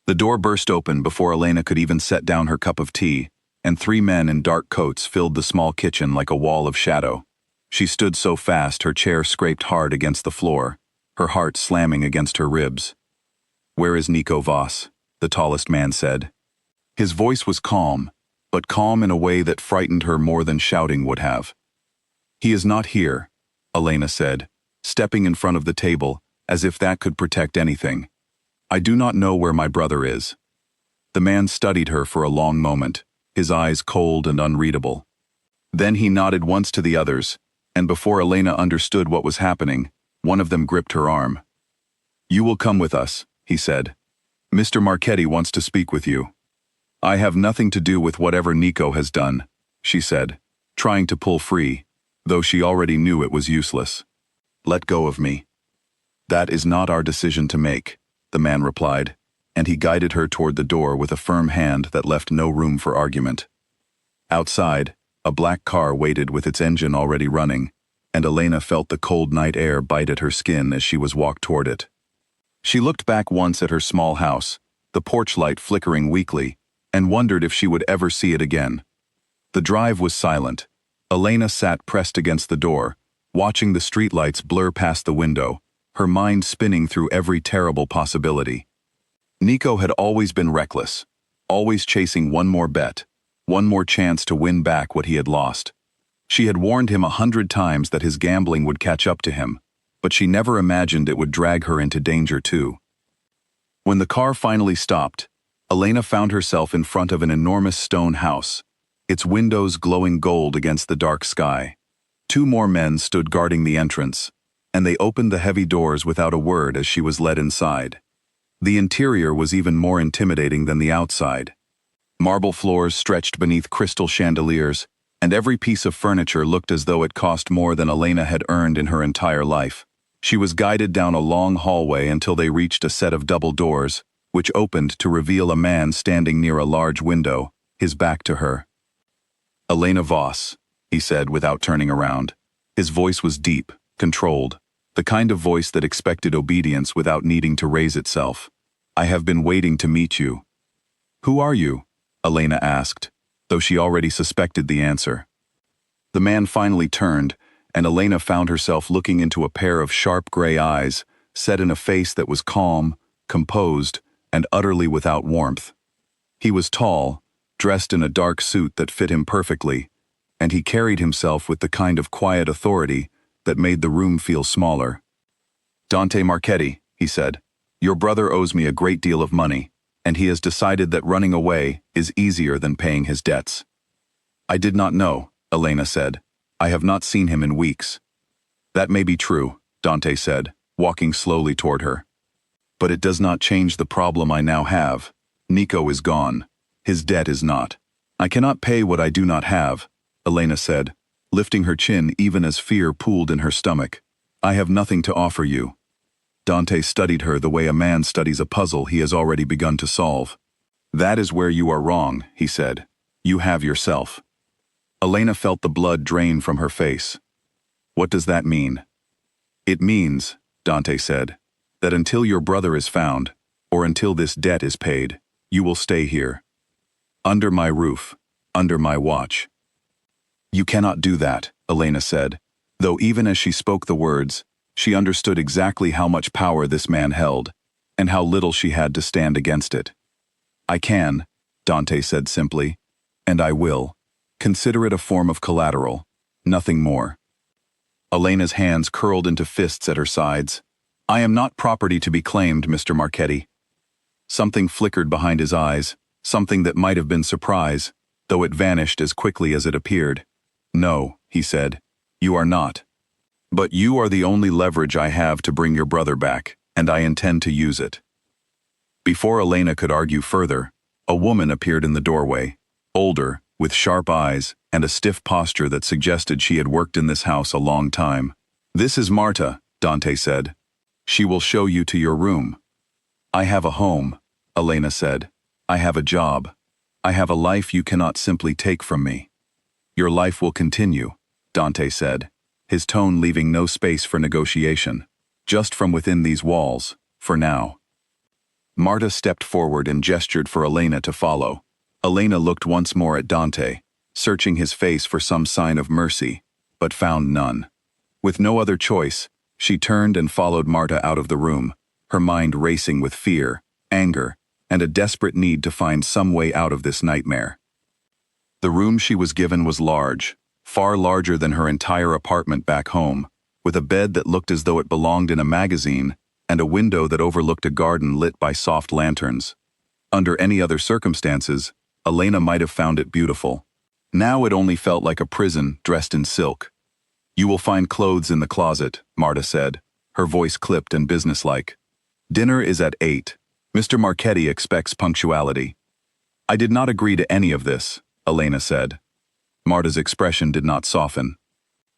The door burst open before Elena could even set down her cup of tea, and 3 men in dark coats filled the small kitchen like a wall of shadow. She stood so fast her chair scraped hard against the floor, her heart slamming against her ribs. "Where is Nico Voss?" the tallest man said. His voice was calm, but calm in a way that frightened her more than shouting would have. "He is not here," Elena said, stepping in front of the table, as if that could protect anything. "I do not know where my brother is." The man studied her for a long moment, his eyes cold and unreadable. Then he nodded once to the others, and before Elena understood what was happening, one of them gripped her arm. "You will come with us," he said. "Mr. Marchetti wants to speak with you." "I have nothing to do with whatever Nico has done," she said, trying to pull free, though she already knew it was useless. "Let go of me." "That is not our decision to make," the man replied, and he guided her toward the door with a firm hand that left no room for argument. Outside, a black car waited with its engine already running, and Elena felt the cold night air bite at her skin as she was walked toward it. She looked back once at her small house, the porch light flickering weakly, and wondered if she would ever see it again. The drive was silent. Elena sat pressed against the door, watching the streetlights blur past the window, her mind spinning through every terrible possibility. Nico had always been reckless, always chasing one more bet, one more chance to win back what he had lost. She had warned him 100 times that his gambling would catch up to him, but she never imagined it would drag her into danger too. When the car finally stopped, Elena found herself in front of an enormous stone house, its windows glowing gold against the dark sky. 2 more men stood guarding the entrance, and they opened the heavy doors without a word as she was led inside. The interior was even more intimidating than the outside. Marble floors stretched beneath crystal chandeliers, and every piece of furniture looked as though it cost more than Elena had earned in her entire life. She was guided down a long hallway until they reached a set of double doors, which opened to reveal a man standing near a large window, his back to her. "Elena Voss," he said without turning around. His voice was deep, controlled, the kind of voice that expected obedience without needing to raise itself. "I have been waiting to meet you." "Who are you?" Elena asked, though she already suspected the answer. The man finally turned, and Elena found herself looking into a pair of sharp gray eyes, set in a face that was calm, composed, and utterly without warmth. He was tall, dressed in a dark suit that fit him perfectly, and he carried himself with the kind of quiet authority that made the room feel smaller. "Dante Marchetti," he said, "your brother owes me a great deal of money, and he has decided that running away is easier than paying his debts." "I did not know," Elena said. "I have not seen him in weeks." "That may be true," Dante said, walking slowly toward her. "But it does not change the problem I now have. Nico is gone. His debt is not. I cannot pay what I do not have," Elena said, lifting her chin even as fear pooled in her stomach. "I have nothing to offer you." Dante studied her the way a man studies a puzzle he has already begun to solve. "That is where you are wrong," he said. "You have yourself." Elena felt the blood drain from her face. "What does that mean?" "It means," Dante said, "that until your brother is found, or until this debt is paid, you will stay here. Under my roof, under my watch." "You cannot do that," Elena said, though even as she spoke the words, she understood exactly how much power this man held, and how little she had to stand against it. "I can," Dante said simply, "and I will. Consider it a form of collateral, nothing more." Elena's hands curled into fists at her sides. "I am not property to be claimed, Mr. Marchetti." Something flickered behind his eyes, something that might have been surprise, though it vanished as quickly as it appeared. "No," he said, "you are not. But you are the only leverage I have to bring your brother back, and I intend to use it." Before Elena could argue further, a woman appeared in the doorway, older, with sharp eyes and a stiff posture that suggested she had worked in this house a long time. "This is Marta," Dante said. "She will show you to your room." "I have a home," Elena said. "I have a job. I have a life you cannot simply take from me." "Your life will continue," Dante said, his tone leaving no space for negotiation. "Just from within these walls, for now." Marta stepped forward and gestured for Elena to follow. Elena looked once more at Dante, searching his face for some sign of mercy, but found none. With no other choice, she turned and followed Marta out of the room, her mind racing with fear, anger, and a desperate need to find some way out of this nightmare. The room she was given was large, far larger than her entire apartment back home, with a bed that looked as though it belonged in a magazine and a window that overlooked a garden lit by soft lanterns. Under any other circumstances, Elena might have found it beautiful. Now it only felt like a prison dressed in silk. "You will find clothes in the closet," Marta said, her voice clipped and businesslike. "Dinner is at 8. Mr. Marchetti expects punctuality." "I did not agree to any of this," Elena said. Marta's expression did not soften.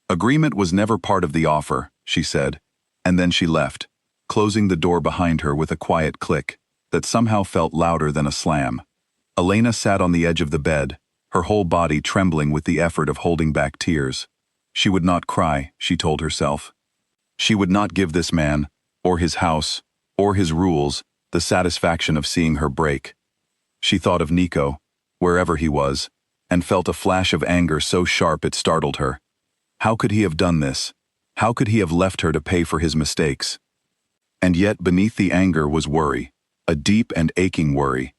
"Agreement was never part of the offer," she said, and then she left, closing the door behind her with a quiet click that somehow felt louder than a slam. Elena sat on the edge of the bed, her whole body trembling with the effort of holding back tears. She would not cry, she told herself. She would not give this man, or his house, or his rules, the satisfaction of seeing her break. She thought of Nico, wherever he was, and felt a flash of anger so sharp it startled her. How could he have done this? How could he have left her to pay for his mistakes? And yet beneath the anger was worry, a deep and aching worry,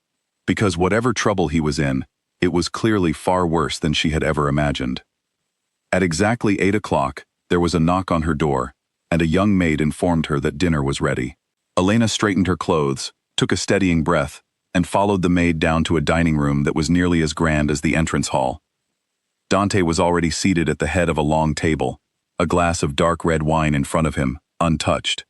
because whatever trouble he was in, it was clearly far worse than she had ever imagined. At exactly 8 o'clock, there was a knock on her door, and a young maid informed her that dinner was ready. Elena straightened her clothes, took a steadying breath, and followed the maid down to a dining room that was nearly as grand as the entrance hall. Dante was already seated at the head of a long table, a glass of dark red wine in front of him, untouched.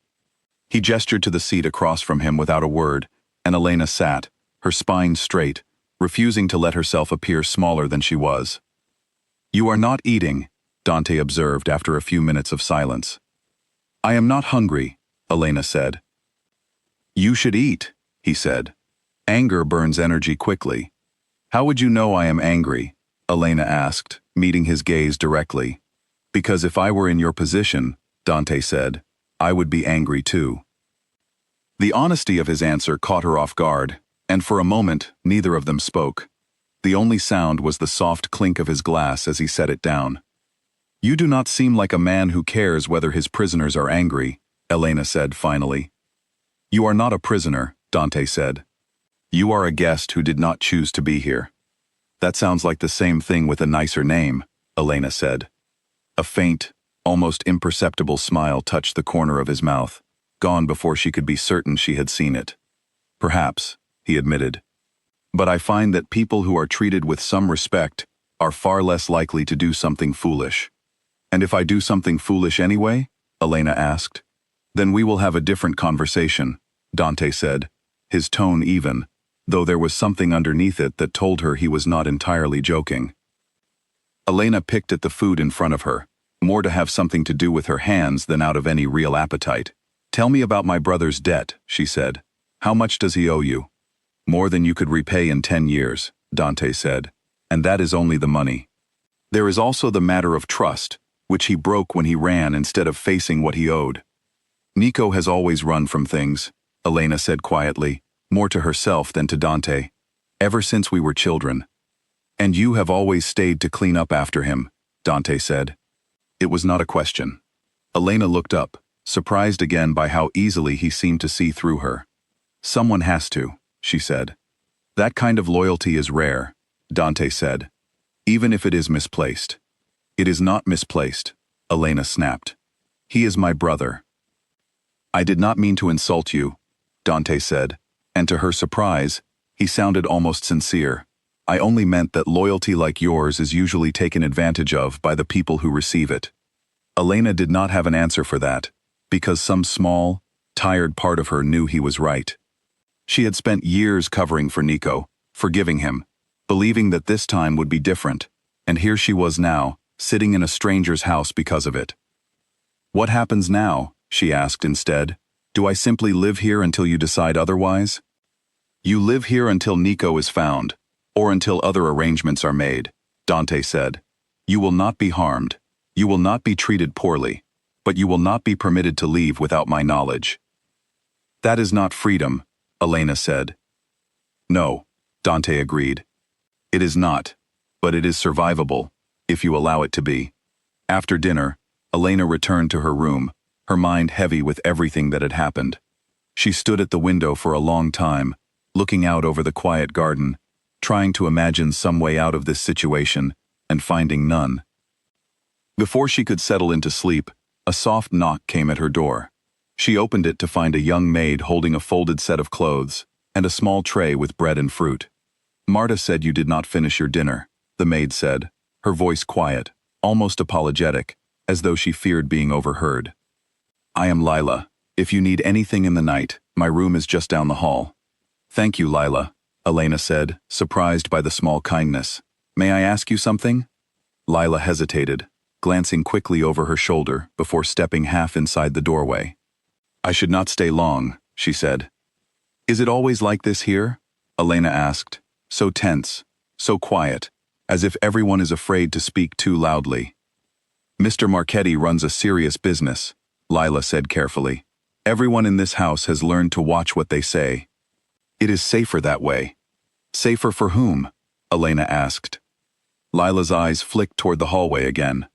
He gestured to the seat across from him without a word, and Elena sat, her spine straight, refusing to let herself appear smaller than she was. "You are not eating," Dante observed after a few minutes of silence. "I am not hungry," Elena said. "You should eat," he said. "Anger burns energy quickly." "How would you know I am angry?" Elena asked, meeting his gaze directly. "Because if I were in your position," Dante said, "I would be angry too." The honesty of his answer caught her off guard, and for a moment, neither of them spoke. The only sound was the soft clink of his glass as he set it down. "You do not seem like a man who cares whether his prisoners are angry," Elena said finally. "You are not a prisoner," Dante said. "You are a guest who did not choose to be here." "That sounds like the same thing with a nicer name," Elena said. A faint, almost imperceptible smile touched the corner of his mouth, gone before she could be certain she had seen it. "Perhaps," he admitted. "But I find that people who are treated with some respect are far less likely to do something foolish." "And if I do something foolish anyway?" Elena asked. "Then we will have a different conversation," Dante said, his tone even, though there was something underneath it that told her he was not entirely joking. Elena picked at the food in front of her, more to have something to do with her hands than out of any real appetite. "Tell me about my brother's debt," she said. "How much does he owe you?" "More than you could repay in 10 years, Dante said, "and that is only the money. There is also the matter of trust, which he broke when he ran instead of facing what he owed." "Nico has always run from things," Elena said quietly, more to herself than to Dante. "Ever since we were children." "And you have always stayed to clean up after him," Dante said. It was not a question. Elena looked up, surprised again by how easily he seemed to see through her. "Someone has to," she said. "That kind of loyalty is rare," Dante said, "even if it is misplaced." "It is not misplaced," Elena snapped. "He is my brother." "I did not mean to insult you," Dante said, and to her surprise, he sounded almost sincere. "I only meant that loyalty like yours is usually taken advantage of by the people who receive it." Elena did not have an answer for that, because some small, tired part of her knew he was right. She had spent years covering for Nico, forgiving him, believing that this time would be different, and here she was now, sitting in a stranger's house because of it. "What happens now?" she asked instead. "Do I simply live here until you decide otherwise?" "You live here until Nico is found, or until other arrangements are made," Dante said. "You will not be harmed. You will not be treated poorly, but you will not be permitted to leave without my knowledge." "That is not freedom," Elena said. No, Dante agreed. It is not, but it is survivable, if you allow it to be. After dinner, Elena returned to her room, her mind heavy with everything that had happened. She stood at the window for a long time, looking out over the quiet garden, trying to imagine some way out of this situation, and finding none. Before she could settle into sleep, a soft knock came at her door. She opened it to find a young maid holding a folded set of clothes and a small tray with bread and fruit. Marta said you did not finish your dinner, the maid said, her voice quiet, almost apologetic, as though she feared being overheard. I am Lila. If you need anything in the night, my room is just down the hall. Thank you, Lila, Elena said, surprised by the small kindness. May I ask you something? Lila hesitated, glancing quickly over her shoulder before stepping half inside the doorway. I should not stay long, she said. Is it always like this here? Elena asked, so tense, so quiet, as if everyone is afraid to speak too loudly. Mr. Marchetti runs a serious business, Lila said carefully. Everyone in this house has learned to watch what they say. It is safer that way. Safer for whom? Elena asked. Lila's eyes flicked toward the hallway again.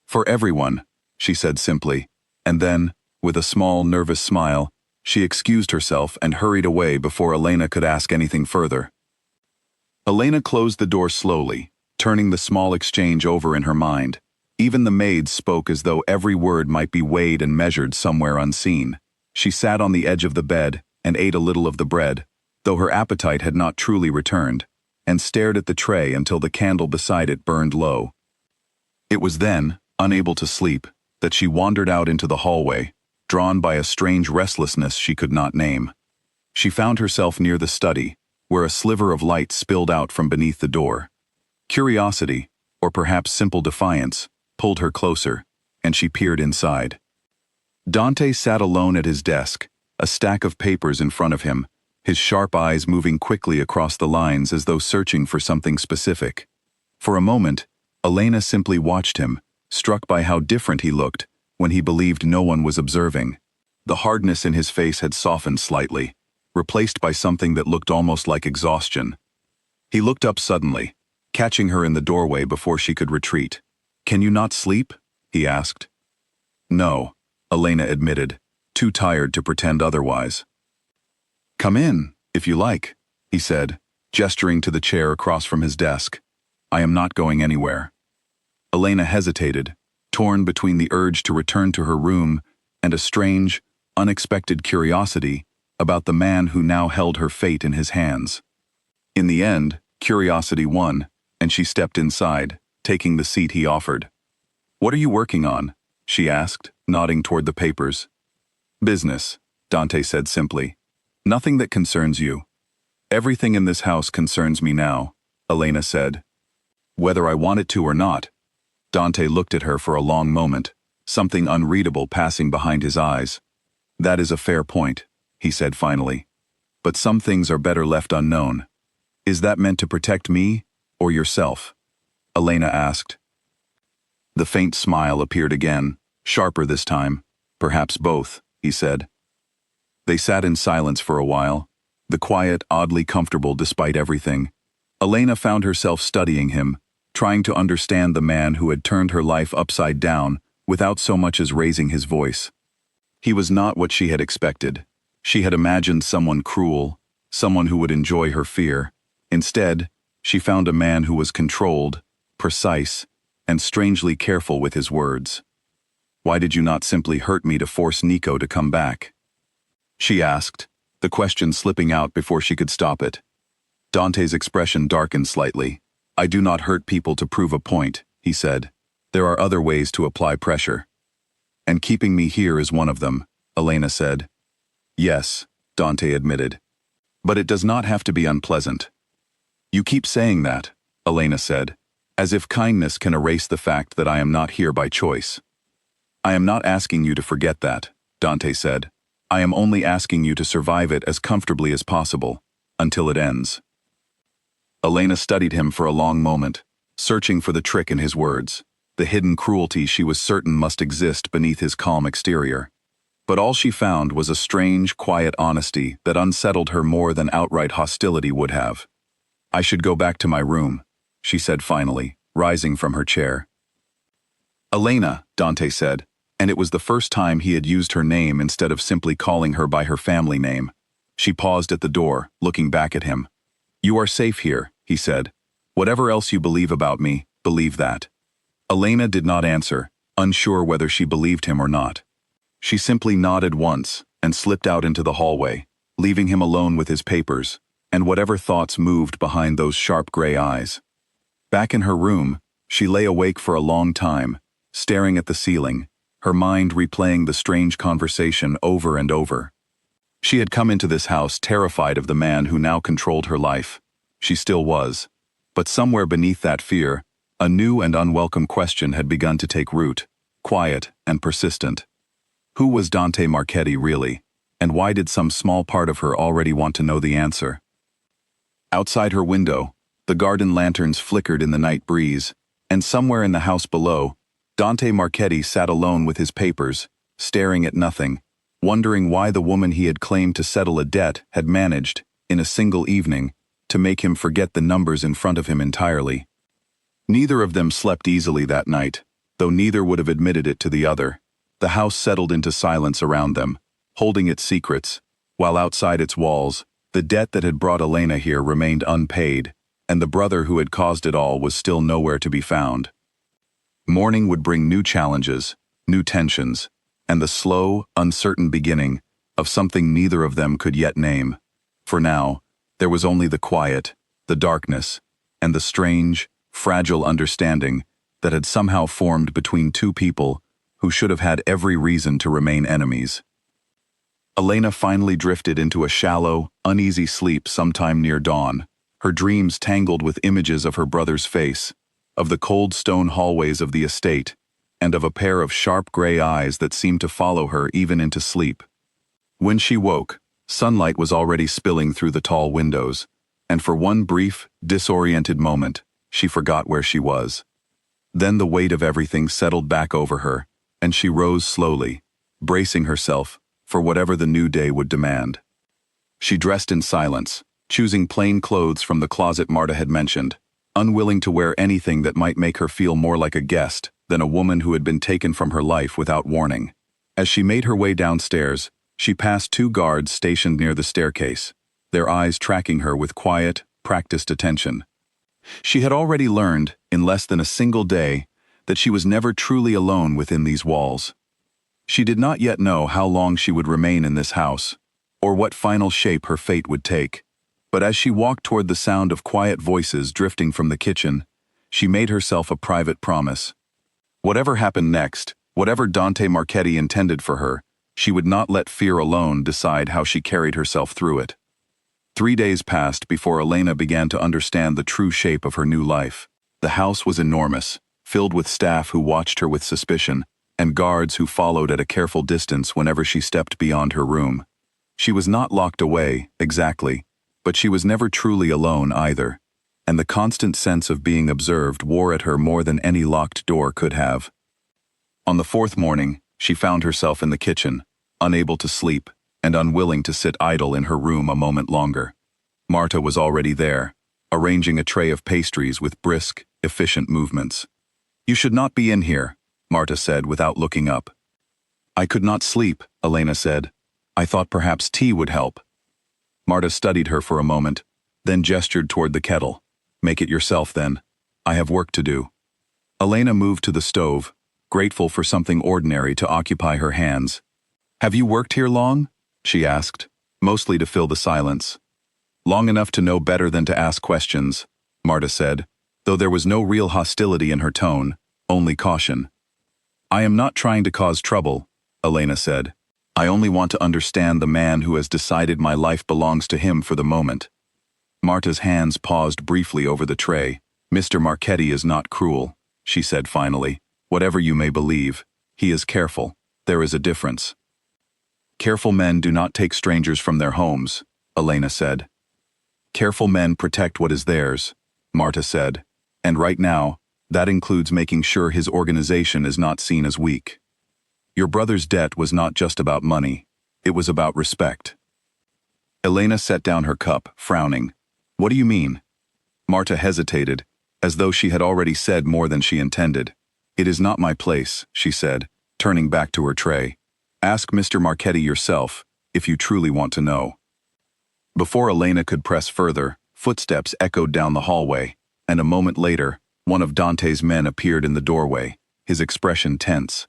For everyone, she said simply, and then, with a small, nervous smile, she excused herself and hurried away before Elena could ask anything further. Elena closed the door slowly, turning the small exchange over in her mind. Even the maids spoke as though every word might be weighed and measured somewhere unseen. She sat on the edge of the bed and ate a little of the bread, though her appetite had not truly returned, and stared at the tray until the candle beside it burned low. It was then, unable to sleep, that she wandered out into the hallway, drawn by a strange restlessness she could not name. She found herself near the study, where a sliver of light spilled out from beneath the door. Curiosity, or perhaps simple defiance, pulled her closer, and she peered inside. Dante sat alone at his desk, a stack of papers in front of him, his sharp eyes moving quickly across the lines as though searching for something specific. For a moment, Elena simply watched him, struck by how different he looked when he believed no one was observing. The hardness in his face had softened slightly, replaced by something that looked almost like exhaustion. He looked up suddenly, catching her in the doorway before she could retreat. Can you not sleep? He asked. No, Elena admitted, too tired to pretend otherwise. Come in, if you like, he said, gesturing to the chair across from his desk. I am not going anywhere. Elena hesitated, torn between the urge to return to her room and a strange, unexpected curiosity about the man who now held her fate in his hands. In the end, curiosity won, and she stepped inside, taking the seat he offered. What are you working on? She asked, nodding toward the papers. Business, Dante said simply. Nothing that concerns you. Everything in this house concerns me now, Elena said. Whether I want it to or not. Dante looked at her for a long moment, something unreadable passing behind his eyes. That is a fair point, he said finally. But some things are better left unknown. Is that meant to protect me, or yourself? Elena asked. The faint smile appeared again, sharper this time. Perhaps both, he said. They sat in silence for a while, the quiet oddly comfortable despite everything. Elena found herself studying him, trying to understand the man who had turned her life upside down without so much as raising his voice. He was not what she had expected. She had imagined someone cruel, someone who would enjoy her fear. Instead, she found a man who was controlled, precise, and strangely careful with his words. Why did you not simply hurt me to force Nico to come back? She asked, the question slipping out before she could stop it. Dante's expression darkened slightly. I do not hurt people to prove a point, he said. There are other ways to apply pressure. And keeping me here is one of them, Elena said. Yes, Dante admitted. But it does not have to be unpleasant. You keep saying that, Elena said, as if kindness can erase the fact that I am not here by choice. I am not asking you to forget that, Dante said. I am only asking you to survive it as comfortably as possible, until it ends. Elena studied him for a long moment, searching for the trick in his words, the hidden cruelty she was certain must exist beneath his calm exterior. But all she found was a strange, quiet honesty that unsettled her more than outright hostility would have. "I should go back to my room," she said finally, rising from her chair. "Elena," Dante said, and it was the first time he had used her name instead of simply calling her by her family name. She paused at the door, looking back at him. "You are safe here," he said. "Whatever else you believe about me, believe that." Elena did not answer, unsure whether she believed him or not. She simply nodded once and slipped out into the hallway, leaving him alone with his papers and whatever thoughts moved behind those sharp gray eyes. Back in her room, she lay awake for a long time, staring at the ceiling, her mind replaying the strange conversation over and over. She had come into this house terrified of the man who now controlled her life. She still was. But somewhere beneath that fear, a new and unwelcome question had begun to take root, quiet and persistent. Who was Dante Marchetti really, and why did some small part of her already want to know the answer? Outside her window, the garden lanterns flickered in the night breeze, and somewhere in the house below, Dante Marchetti sat alone with his papers, staring at nothing, wondering why the woman he had claimed to settle a debt had managed, in a single evening, to make him forget the numbers in front of him entirely. Neither of them slept easily that night, though neither would have admitted it to the other. The house settled into silence around them, holding its secrets, while outside its walls, the debt that had brought Elena here remained unpaid, and the brother who had caused it all was still nowhere to be found. Morning would bring new challenges, new tensions, and the slow, uncertain beginning of something neither of them could yet name. For now, there was only the quiet, the darkness, and the strange, fragile understanding that had somehow formed between two people who should have had every reason to remain enemies. Elena finally drifted into a shallow, uneasy sleep sometime near dawn, her dreams tangled with images of her brother's face, of the cold stone hallways of the estate, and of a pair of sharp gray eyes that seemed to follow her even into sleep. When she woke, sunlight was already spilling through the tall windows, and for one brief, disoriented moment, she forgot where she was. Then the weight of everything settled back over her, and she rose slowly, bracing herself for whatever the new day would demand. She dressed in silence, choosing plain clothes from the closet Marta had mentioned, unwilling to wear anything that might make her feel more like a guest than a woman who had been taken from her life without warning. As she made her way downstairs, she passed two guards stationed near the staircase, their eyes tracking her with quiet, practiced attention. She had already learned, in less than a single day, that she was never truly alone within these walls. She did not yet know how long she would remain in this house, or what final shape her fate would take. But as she walked toward the sound of quiet voices drifting from the kitchen, she made herself a private promise. Whatever happened next, whatever Dante Marchetti intended for her, she would not let fear alone decide how she carried herself through it. 3 days passed before Elena began to understand the true shape of her new life. The house was enormous, filled with staff who watched her with suspicion, and guards who followed at a careful distance whenever she stepped beyond her room. She was not locked away, exactly, but she was never truly alone either, and the constant sense of being observed wore at her more than any locked door could have. On the 4th morning, she found herself in the kitchen, unable to sleep, and unwilling to sit idle in her room a moment longer. Marta was already there, arranging a tray of pastries with brisk, efficient movements. "You should not be in here," Marta said without looking up. "I could not sleep," Elena said. "I thought perhaps tea would help." Marta studied her for a moment, then gestured toward the kettle. "Make it yourself, then. I have work to do." Elena moved to the stove, grateful for something ordinary to occupy her hands. "Have you worked here long?" she asked, mostly to fill the silence. "Long enough to know better than to ask questions," Marta said, though there was no real hostility in her tone, only caution. "I am not trying to cause trouble," Elena said. "I only want to understand the man who has decided my life belongs to him for the moment." Marta's hands paused briefly over the tray. "Mr. Marchetti is not cruel," she said finally. "Whatever you may believe, he is careful. There is a difference." "Careful men do not take strangers from their homes," Elena said. "Careful men protect what is theirs," Marta said. "And right now, that includes making sure his organization is not seen as weak." Your brother's debt was not just about money. It was about respect. Elena set down her cup, frowning. What do you mean? Marta hesitated, as though she had already said more than she intended. It is not my place, she said, turning back to her tray. Ask Mr. Marchetti yourself, if you truly want to know. Before Elena could press further, footsteps echoed down the hallway, and a moment later, one of Dante's men appeared in the doorway, his expression tense.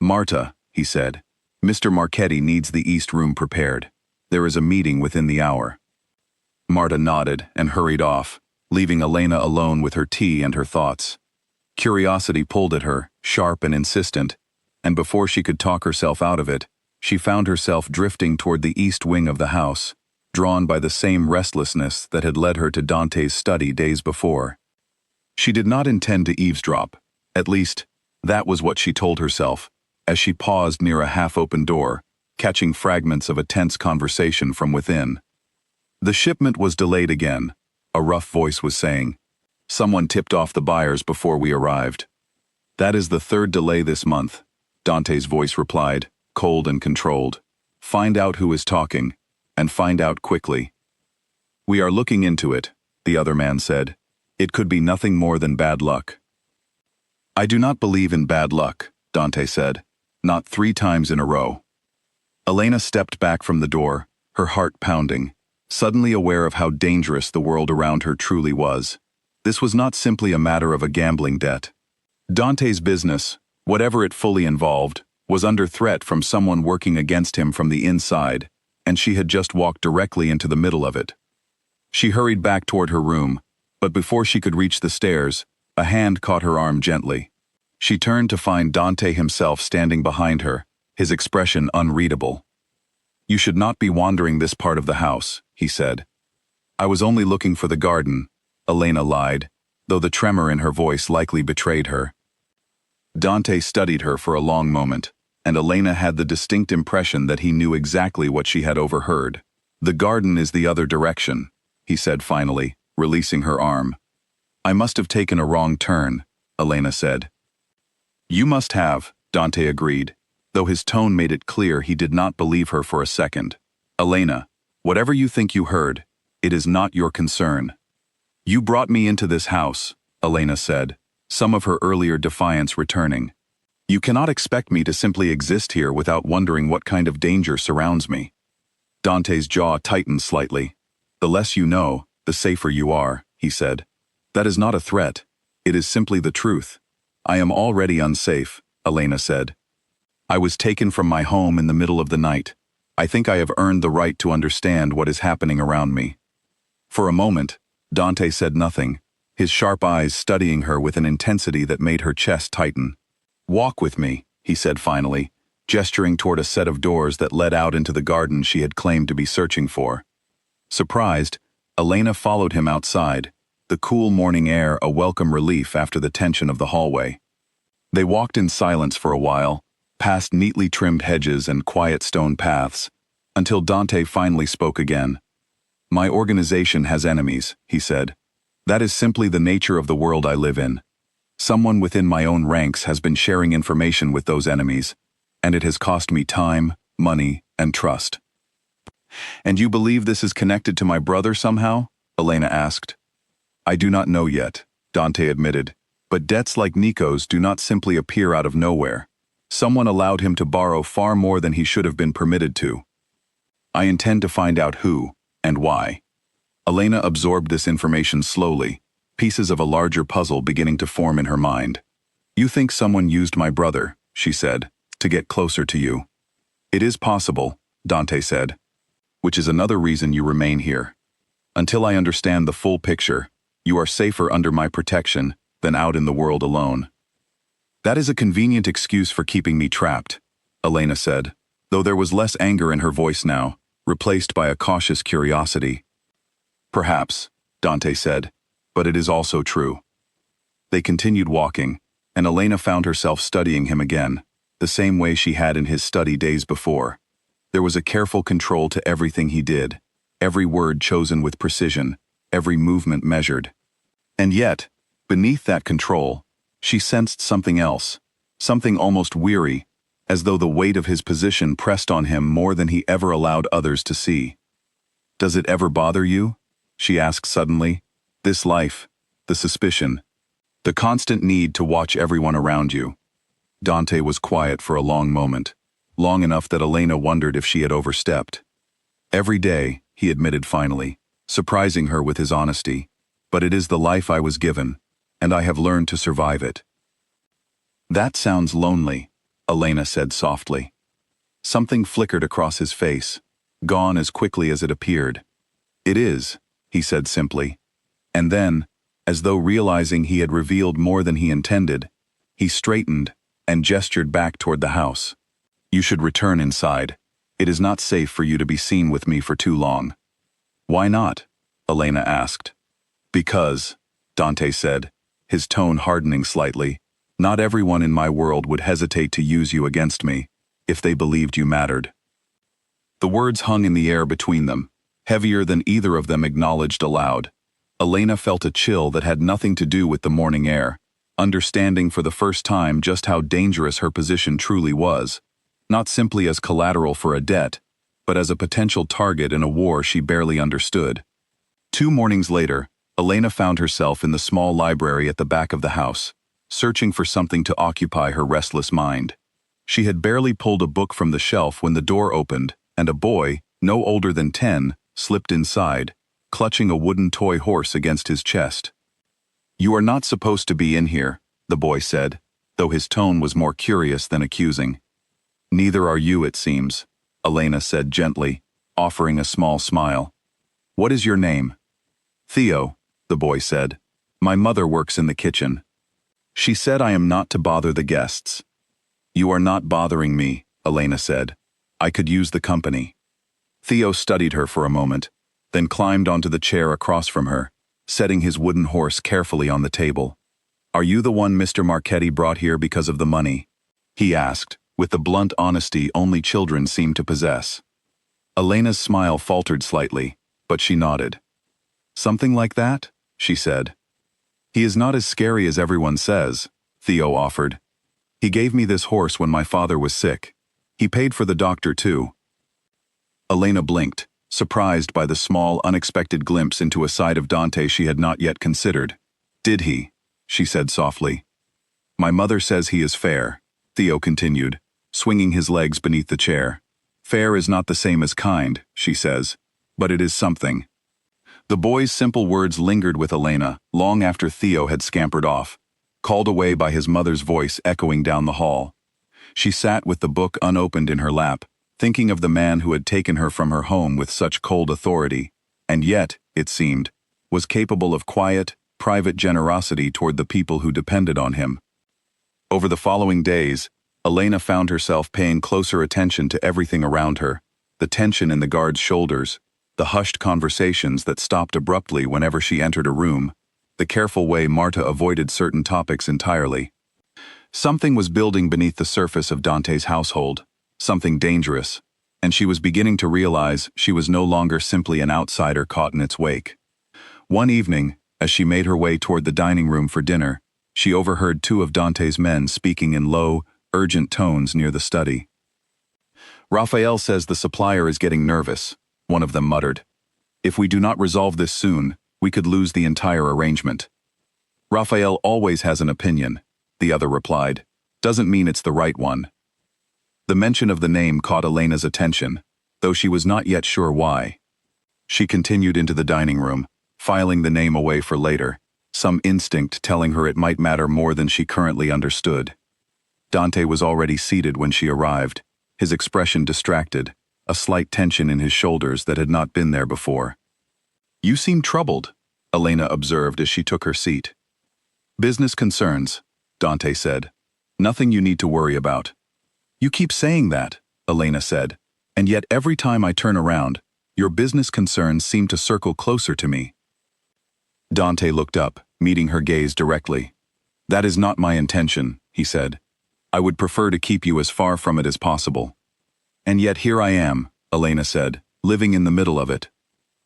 Marta, he said, Mr. Marchetti needs the East Room prepared. There is a meeting within the hour. Marta nodded and hurried off, leaving Elena alone with her tea and her thoughts. Curiosity pulled at her, sharp and insistent, and before she could talk herself out of it, she found herself drifting toward the east wing of the house, drawn by the same restlessness that had led her to Dante's study days before. She did not intend to eavesdrop. At least, that was what she told herself, as she paused near a half-open door, catching fragments of a tense conversation from within. The shipment was delayed again, a rough voice was saying. Someone tipped off the buyers before we arrived. That is the third delay this month, Dante's voice replied, cold and controlled. Find out who is talking, and find out quickly. We are looking into it, the other man said. It could be nothing more than bad luck. I do not believe in bad luck, Dante said. Not 3 times in a row. Elena stepped back from the door, her heart pounding, suddenly aware of how dangerous the world around her truly was. This was not simply a matter of a gambling debt. Dante's business, whatever it fully involved, was under threat from someone working against him from the inside, and she had just walked directly into the middle of it. She hurried back toward her room, but before she could reach the stairs, a hand caught her arm gently. She turned to find Dante himself standing behind her, his expression unreadable. You should not be wandering this part of the house, he said. I was only looking for the garden, Elena lied, though the tremor in her voice likely betrayed her. Dante studied her for a long moment, and Elena had the distinct impression that he knew exactly what she had overheard. The garden is the other direction, he said finally, releasing her arm. I must have taken a wrong turn, Elena said. You must have, Dante agreed, though his tone made it clear he did not believe her for a second. Elena, whatever you think you heard, it is not your concern. You brought me into this house, Elena said, some of her earlier defiance returning. You cannot expect me to simply exist here without wondering what kind of danger surrounds me. Dante's jaw tightened slightly. The less you know, the safer you are, he said. That is not a threat. It is simply the truth. I am already unsafe, Elena said. I was taken from my home in the middle of the night. I think I have earned the right to understand what is happening around me. For a moment, Dante said nothing, his sharp eyes studying her with an intensity that made her chest tighten. Walk with me, he said finally, gesturing toward a set of doors that led out into the garden she had claimed to be searching for. Surprised, Elena followed him outside, the cool morning air a welcome relief after the tension of the hallway. They walked in silence for a while, past neatly trimmed hedges and quiet stone paths, until Dante finally spoke again. My organization has enemies, he said. That is simply the nature of the world I live in. Someone within my own ranks has been sharing information with those enemies, and it has cost me time, money, and trust. And you believe this is connected to my brother somehow? Elena asked. I do not know yet, Dante admitted, but debts like Nico's do not simply appear out of nowhere. Someone allowed him to borrow far more than he should have been permitted to. I intend to find out who and why. Elena absorbed this information slowly, pieces of a larger puzzle beginning to form in her mind. You think someone used my brother, she said, to get closer to you. It is possible, Dante said, which is another reason you remain here. Until I understand the full picture, you are safer under my protection than out in the world alone. That is a convenient excuse for keeping me trapped, Elena said, though there was less anger in her voice now, replaced by a cautious curiosity. Perhaps, Dante said, but it is also true. They continued walking, and Elena found herself studying him again, the same way she had in his study days before. There was a careful control to everything he did, every word chosen with precision, every movement measured. And yet, beneath that control, she sensed something else, something almost weary, as though the weight of his position pressed on him more than he ever allowed others to see. "Does it ever bother you?" she asked suddenly. "This life, the suspicion, the constant need to watch everyone around you." Dante was quiet for a long moment, long enough that Elena wondered if she had overstepped. "Every day," he admitted finally, surprising her with his honesty, "but it is the life I was given, and I have learned to survive it." "That sounds lonely," Elena said softly. Something flickered across his face, gone as quickly as it appeared. "It is," he said simply. And then, as though realizing he had revealed more than he intended, he straightened and gestured back toward the house. "You should return inside. It is not safe for you to be seen with me for too long." "Why not?" Elena asked. "Because," Dante said, his tone hardening slightly, "not everyone in my world would hesitate to use you against me, if they believed you mattered." The words hung in the air between them, heavier than either of them acknowledged aloud. Elena felt a chill that had nothing to do with the morning air, understanding for the first time just how dangerous her position truly was, not simply as collateral for a debt, but as a potential target in a war she barely understood. 2 mornings later, Elena found herself in the small library at the back of the house, searching for something to occupy her restless mind. She had barely pulled a book from the shelf when the door opened, and a boy, no older than 10, slipped inside, clutching a wooden toy horse against his chest. "You are not supposed to be in here," the boy said, though his tone was more curious than accusing. "Neither are you, it seems," Elena said gently, offering a small smile. "What is your name?" "Theo," the boy said. "My mother works in the kitchen. She said I am not to bother the guests." "You are not bothering me," Elena said. "I could use the company." Theo studied her for a moment, then climbed onto the chair across from her, setting his wooden horse carefully on the table. "Are you the one Mr. Marchetti brought here because of the money?" he asked, with the blunt honesty only children seem to possess. Elena's smile faltered slightly, but she nodded. "Something like that?" she said. "He is not as scary as everyone says," Theo offered. "He gave me this horse when my father was sick. He paid for the doctor too." Elena blinked, surprised by the small, unexpected glimpse into a side of Dante she had not yet considered. "Did he?" she said softly. "My mother says he is fair," Theo continued, swinging his legs beneath the chair. "Fair is not the same as kind, she says, but it is something." The boy's simple words lingered with Elena long after Theo had scampered off, called away by his mother's voice echoing down the hall. She sat with the book unopened in her lap, thinking of the man who had taken her from her home with such cold authority, and yet, it seemed, was capable of quiet, private generosity toward the people who depended on him. Over the following days, Elena found herself paying closer attention to everything around her, the tension in the guard's shoulders, the hushed conversations that stopped abruptly whenever she entered a room, the careful way Marta avoided certain topics entirely. Something was building beneath the surface of Dante's household, something dangerous, and she was beginning to realize she was no longer simply an outsider caught in its wake. One evening, as she made her way toward the dining room for dinner, she overheard 2 of Dante's men speaking in low, urgent tones near the study. "Raphael says the supplier is getting nervous," one of them muttered. "If we do not resolve this soon, we could lose the entire arrangement." "Raphael always has an opinion," the other replied. "Doesn't mean it's the right one." The mention of the name caught Elena's attention, though she was not yet sure why. She continued into the dining room, filing the name away for later, some instinct telling her it might matter more than she currently understood. Dante was already seated when she arrived, his expression distracted, a slight tension in his shoulders that had not been there before. "You seem troubled," Elena observed as she took her seat. "Business concerns," Dante said. "Nothing you need to worry about." "You keep saying that," Elena said, "and yet every time I turn around, your business concerns seem to circle closer to me." Dante looked up, meeting her gaze directly. "That is not my intention," he said. "I would prefer to keep you as far from it as possible." "And yet here I am," Elena said, "living in the middle of it."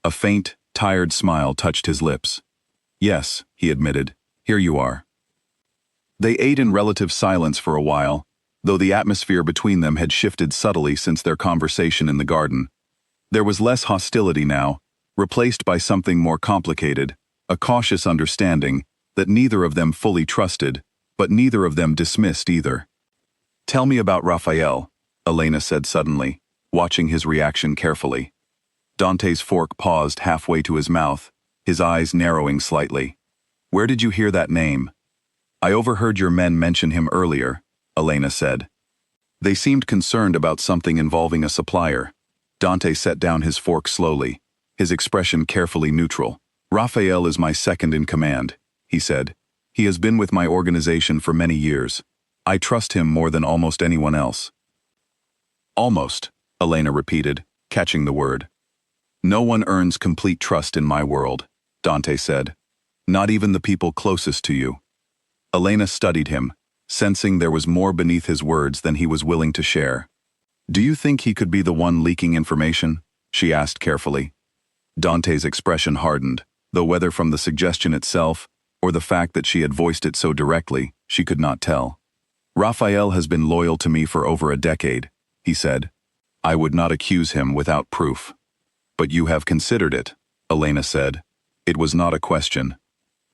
A faint, tired smile touched his lips. "Yes," he admitted, "here you are." They ate in relative silence for a while, though the atmosphere between them had shifted subtly since their conversation in the garden. There was less hostility now, replaced by something more complicated, a cautious understanding that neither of them fully trusted, but neither of them dismissed either. "Tell me about Raphael," Elena said suddenly, watching his reaction carefully. Dante's fork paused halfway to his mouth, his eyes narrowing slightly. "Where did you hear that name?" "I overheard your men mention him earlier," Elena said. "They seemed concerned about something involving a supplier." Dante set down his fork slowly, his expression carefully neutral. "Raphael is my second in command," he said. "He has been with my organization for many years. I trust him more than almost anyone else." "Almost," Elena repeated, catching the word. "No one earns complete trust in my world," Dante said. "Not even the people closest to you." Elena studied him, sensing there was more beneath his words than he was willing to share. "Do you think he could be the one leaking information?" she asked carefully. Dante's expression hardened, though whether from the suggestion itself or the fact that she had voiced it so directly, she could not tell. "Raphael has been loyal to me for over a decade," he said. "I would not accuse him without proof." "But you have considered it," Elena said. It was not a question.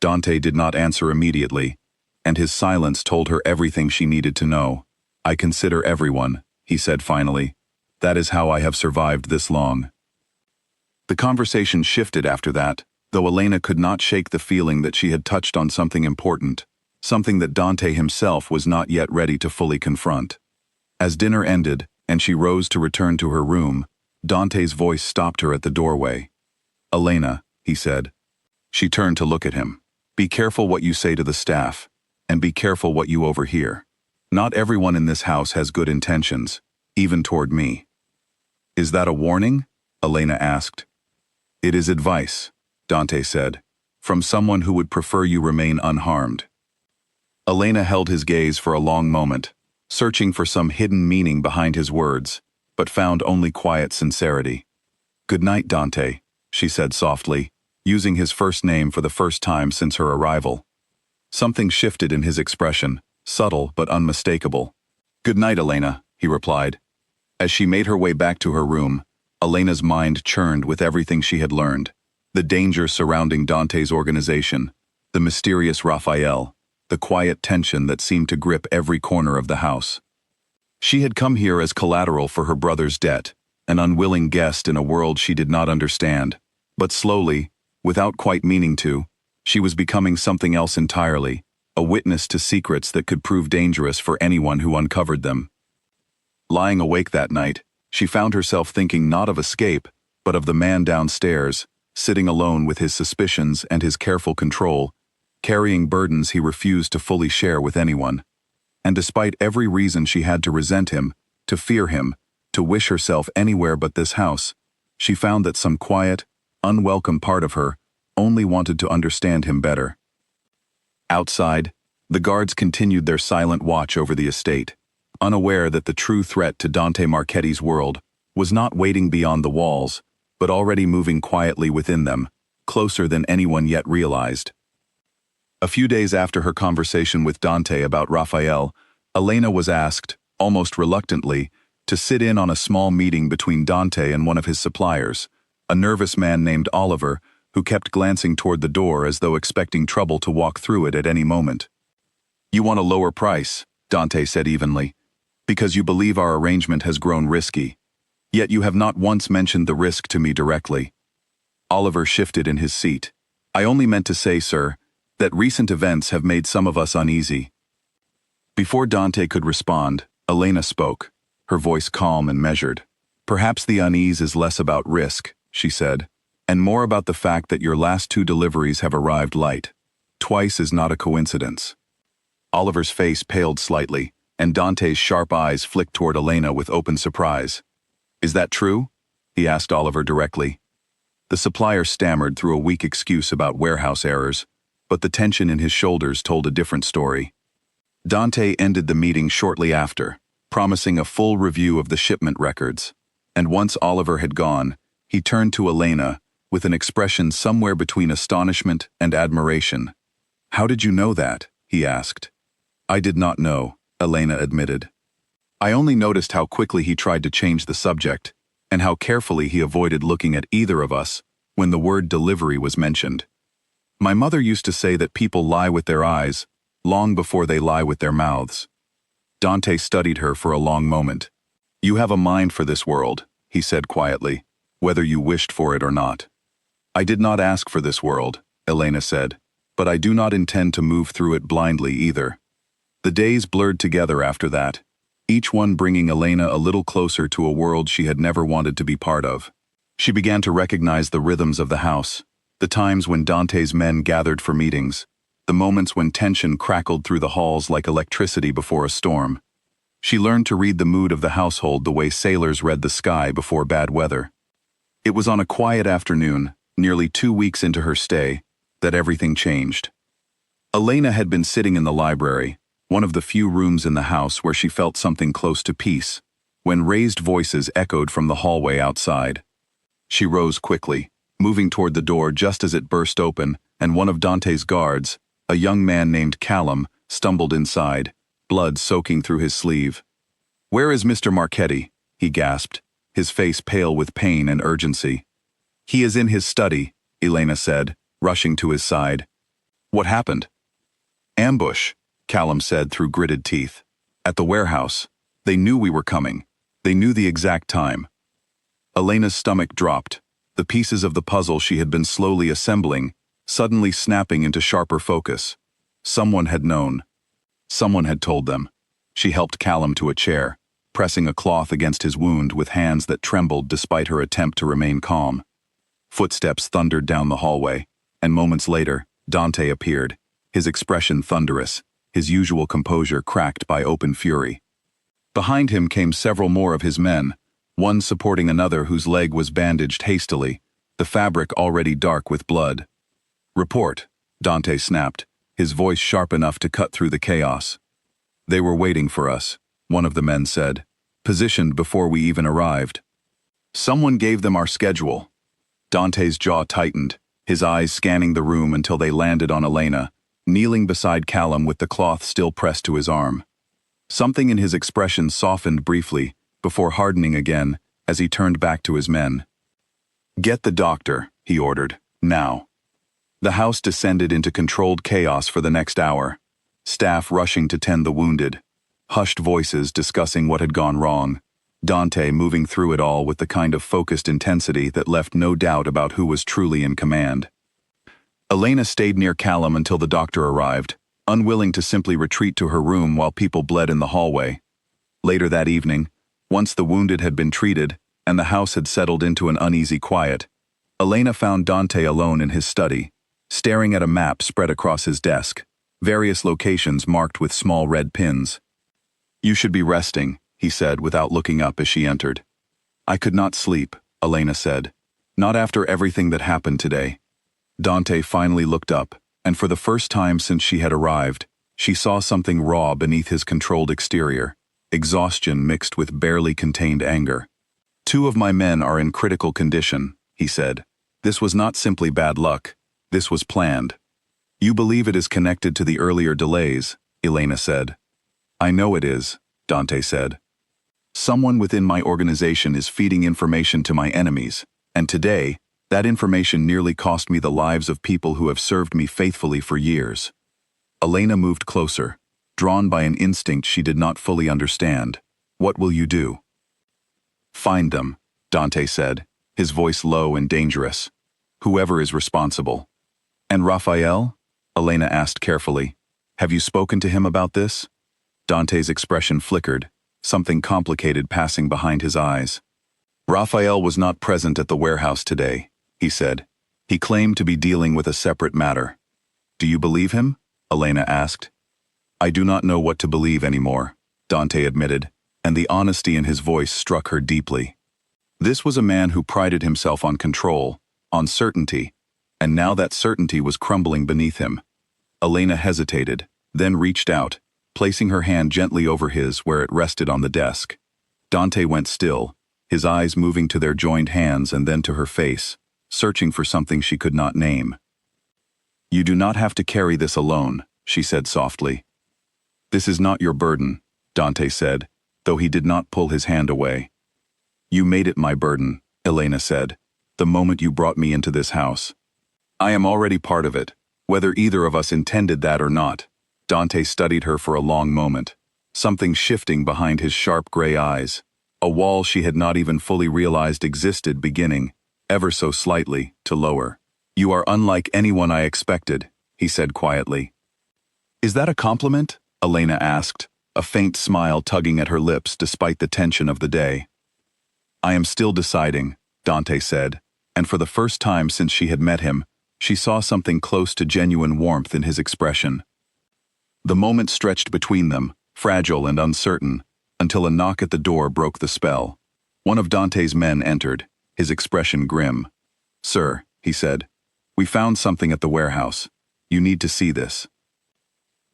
Dante did not answer immediately, and his silence told her everything she needed to know. "I consider everyone," he said finally. "That is how I have survived this long." The conversation shifted after that, though Elena could not shake the feeling that she had touched on something important, something that Dante himself was not yet ready to fully confront. As dinner ended, and she rose to return to her room, Dante's voice stopped her at the doorway. "Elena," he said. She turned to look at him. "Be careful what you say to the staff, and be careful what you overhear. Not everyone in this house has good intentions, even toward me." "Is that a warning?" Elena asked. "It is advice," Dante said, "from someone who would prefer you remain unharmed." Elena held his gaze for a long moment, searching for some hidden meaning behind his words, but found only quiet sincerity. "Good night, Dante," she said softly, using his first name for the first time since her arrival. Something shifted in his expression, subtle but unmistakable. "Good night, Elena," he replied. As she made her way back to her room, Elena's mind churned with everything she had learned. The danger surrounding Dante's organization, the mysterious Raphael, the quiet tension that seemed to grip every corner of the house. She had come here as collateral for her brother's debt, an unwilling guest in a world she did not understand. But slowly, without quite meaning to, she was becoming something else entirely, a witness to secrets that could prove dangerous for anyone who uncovered them. Lying awake that night, she found herself thinking not of escape, but of the man downstairs, sitting alone with his suspicions and his careful control, carrying burdens he refused to fully share with anyone. And despite every reason she had to resent him, to fear him, to wish herself anywhere but this house, she found that some quiet, unwelcome part of her only wanted to understand him better. Outside, the guards continued their silent watch over the estate, unaware that the true threat to Dante Marchetti's world was not waiting beyond the walls, but already moving quietly within them, closer than anyone yet realized. A few days after her conversation with Dante about Raphael, Elena was asked, almost reluctantly, to sit in on a small meeting between Dante and one of his suppliers, a nervous man named Oliver, who kept glancing toward the door as though expecting trouble to walk through it at any moment. "You want a lower price," Dante said evenly, "because you believe our arrangement has grown risky. Yet you have not once mentioned the risk to me directly." Oliver shifted in his seat. "I only meant to say, sir, that recent events have made some of us uneasy." Before Dante could respond, Elena spoke, her voice calm and measured. "Perhaps the unease is less about risk," she said, "and more about the fact that your last 2 deliveries have arrived light. Twice is not a coincidence." Oliver's face paled slightly, and Dante's sharp eyes flicked toward Elena with open surprise. "Is that true?" he asked Oliver directly. The supplier stammered through a weak excuse about warehouse errors, but the tension in his shoulders told a different story. Dante ended the meeting shortly after, promising a full review of the shipment records, and once Oliver had gone, he turned to Elena with an expression somewhere between astonishment and admiration. "How did you know that?" he asked. "I did not know," Elena admitted. I only noticed how quickly he tried to change the subject, and how carefully he avoided looking at either of us when the word delivery was mentioned. My mother used to say that people lie with their eyes long before they lie with their mouths. Dante studied her for a long moment. You have a mind for this world, he said quietly, whether you wished for it or not. I did not ask for this world, Elena said, but I do not intend to move through it blindly either. The days blurred together after that, each one bringing Elena a little closer to a world she had never wanted to be part of. She began to recognize the rhythms of the house, the times when Dante's men gathered for meetings, the moments when tension crackled through the halls like electricity before a storm. She learned to read the mood of the household the way sailors read the sky before bad weather. It was on a quiet afternoon, nearly 2 weeks into her stay, that everything changed. Elena had been sitting in the library, one of the few rooms in the house where she felt something close to peace, when raised voices echoed from the hallway outside. She rose quickly, moving toward the door just as it burst open, and one of Dante's guards, a young man named Callum, stumbled inside, blood soaking through his sleeve. "Where is Mr. Marchetti?" he gasped, his face pale with pain and urgency. "He is in his study," Elena said, rushing to his side. "What happened?" "Ambush," Callum said through gritted teeth. "At the warehouse. They knew we were coming. They knew the exact time." Elena's stomach dropped, the pieces of the puzzle she had been slowly assembling, suddenly snapping into sharper focus. Someone had known. Someone had told them. She helped Callum to a chair, pressing a cloth against his wound with hands that trembled despite her attempt to remain calm. Footsteps thundered down the hallway, and moments later, Dante appeared, his expression thunderous, his usual composure cracked by open fury. Behind him came several more of his men, one supporting another whose leg was bandaged hastily, the fabric already dark with blood. "Report," Dante snapped, his voice sharp enough to cut through the chaos. "They were waiting for us," one of the men said, "positioned before we even arrived. Someone gave them our schedule." Dante's jaw tightened, his eyes scanning the room until they landed on Elena, kneeling beside Callum with the cloth still pressed to his arm. Something in his expression softened briefly, before hardening again, as he turned back to his men. "Get the doctor," he ordered, "now." The house descended into controlled chaos for the next hour, staff rushing to tend the wounded, hushed voices discussing what had gone wrong, Dante moving through it all with the kind of focused intensity that left no doubt about who was truly in command. Elena stayed near Callum until the doctor arrived, unwilling to simply retreat to her room while people bled in the hallway. Later that evening, once the wounded had been treated and the house had settled into an uneasy quiet, Elena found Dante alone in his study, staring at a map spread across his desk, various locations marked with small red pins. "You should be resting," he said without looking up as she entered. "I could not sleep," Elena said, "not after everything that happened today." Dante finally looked up, and for the first time since she had arrived, she saw something raw beneath his controlled exterior, exhaustion mixed with barely contained anger. "2 of my men are in critical condition," he said. "This was not simply bad luck. This was planned." "You believe it is connected to the earlier delays," Elena said. "I know it is," Dante said. "Someone within my organization is feeding information to my enemies, and today, that information nearly cost me the lives of people who have served me faithfully for years." Elena moved closer, drawn by an instinct she did not fully understand. "What will you do?" "Find them," Dante said, his voice low and dangerous. "Whoever is responsible." "And Raphael?" Elena asked carefully. "Have you spoken to him about this?" Dante's expression flickered, something complicated passing behind his eyes. "Raphael was not present at the warehouse today," he said. "He claimed to be dealing with a separate matter." "Do you believe him?" Elena asked. "I do not know what to believe anymore," Dante admitted, and the honesty in his voice struck her deeply. This was a man who prided himself on control, on certainty, and now that certainty was crumbling beneath him. Elena hesitated, then reached out, placing her hand gently over his where it rested on the desk. Dante went still, his eyes moving to their joined hands and then to her face, searching for something she could not name. "You do not have to carry this alone," she said softly. "This is not your burden," Dante said, though he did not pull his hand away. "You made it my burden," Elena said, "the moment you brought me into this house. I am already part of it, whether either of us intended that or not." Dante studied her for a long moment, something shifting behind his sharp gray eyes. A wall she had not even fully realized existed beginning, ever so slightly, to lower. "You are unlike anyone I expected," he said quietly. "Is that a compliment?" Elena asked, a faint smile tugging at her lips despite the tension of the day. "I am still deciding," Dante said, and for the first time since she had met him, she saw something close to genuine warmth in his expression. The moment stretched between them, fragile and uncertain, until a knock at the door broke the spell. One of Dante's men entered, his expression grim. "Sir," he said, "we found something at the warehouse. You need to see this."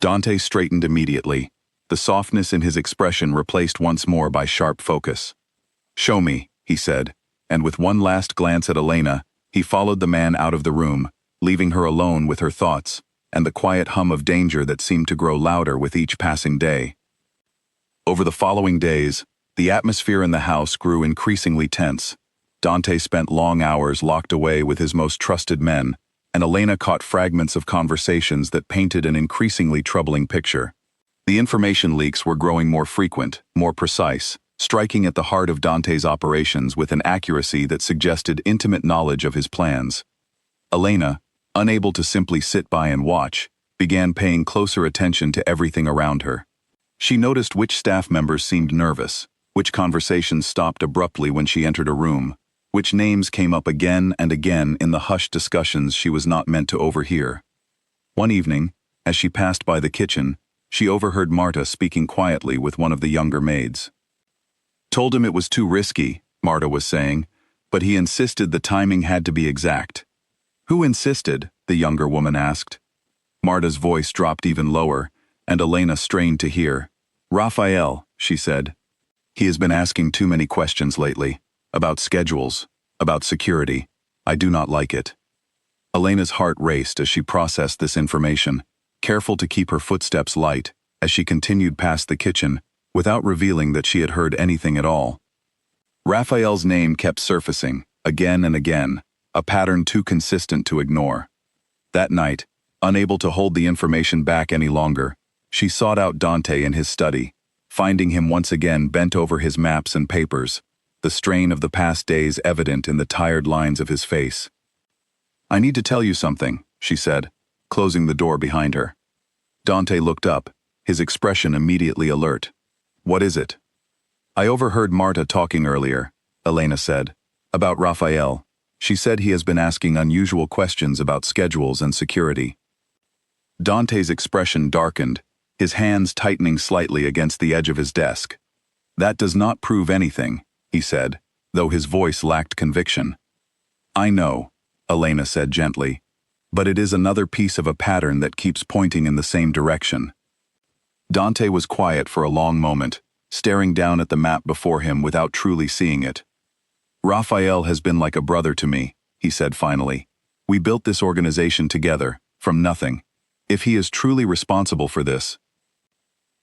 Dante straightened immediately, the softness in his expression replaced once more by sharp focus. "Show me," he said, and with one last glance at Elena, he followed the man out of the room, leaving her alone with her thoughts, and the quiet hum of danger that seemed to grow louder with each passing day. Over the following days, the atmosphere in the house grew increasingly tense. Dante spent long hours locked away with his most trusted men, and Elena caught fragments of conversations that painted an increasingly troubling picture. The information leaks were growing more frequent, more precise, striking at the heart of Dante's operations with an accuracy that suggested intimate knowledge of his plans. Elena, unable to simply sit by and watch, began paying closer attention to everything around her. She noticed which staff members seemed nervous, which conversations stopped abruptly when she entered a room, which names came up again and again in the hushed discussions she was not meant to overhear. One evening, as she passed by the kitchen, she overheard Marta speaking quietly with one of the younger maids. "Told him it was too risky," Marta was saying, "but he insisted the timing had to be exact." "Who insisted?" the younger woman asked. Marta's voice dropped even lower, and Elena strained to hear. "Raphael," she said. "He has been asking too many questions lately, about schedules, about security. I do not like it." Elena's heart raced as she processed this information, careful to keep her footsteps light as she continued past the kitchen without revealing that she had heard anything at all. Raphael's name kept surfacing, again and again, a pattern too consistent to ignore. That night, unable to hold the information back any longer, she sought out Dante in his study, finding him once again bent over his maps and papers, the strain of the past days evident in the tired lines of his face. "I need to tell you something," she said, closing the door behind her. Dante looked up, his expression immediately alert. "What is it?" "I overheard Marta talking earlier," Elena said, "about Raphael. She said he has been asking unusual questions about schedules and security." Dante's expression darkened, his hands tightening slightly against the edge of his desk. "That does not prove anything," he said, though his voice lacked conviction. "I know," Elena said gently, "but it is another piece of a pattern that keeps pointing in the same direction." Dante was quiet for a long moment, staring down at the map before him without truly seeing it. "Raphael has been like a brother to me," he said finally. "We built this organization together, from nothing. If he is truly responsible for this—"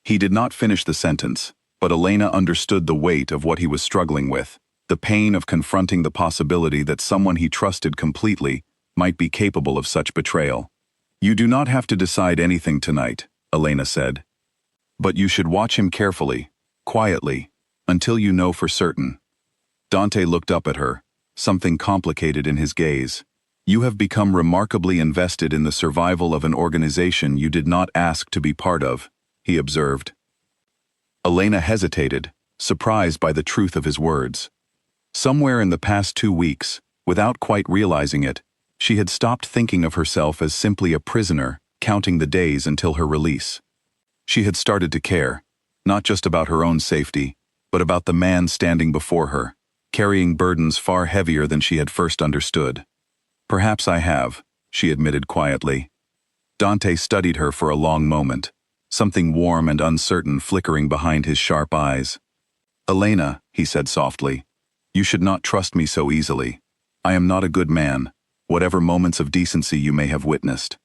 He did not finish the sentence, but Elena understood the weight of what he was struggling with, the pain of confronting the possibility that someone he trusted completely might be capable of such betrayal. "You do not have to decide anything tonight," Elena said. "But you should watch him carefully, quietly, until you know for certain." Dante looked up at her, something complicated in his gaze. "You have become remarkably invested in the survival of an organization you did not ask to be part of," he observed. Elena hesitated, surprised by the truth of his words. Somewhere in the past 2 weeks, without quite realizing it, she had stopped thinking of herself as simply a prisoner, counting the days until her release. She had started to care, not just about her own safety, but about the man standing before her, carrying burdens far heavier than she had first understood. "Perhaps I have," she admitted quietly. Dante studied her for a long moment, something warm and uncertain flickering behind his sharp eyes. "Elena," he said softly, "you should not trust me so easily. I am not a good man, whatever moments of decency you may have witnessed."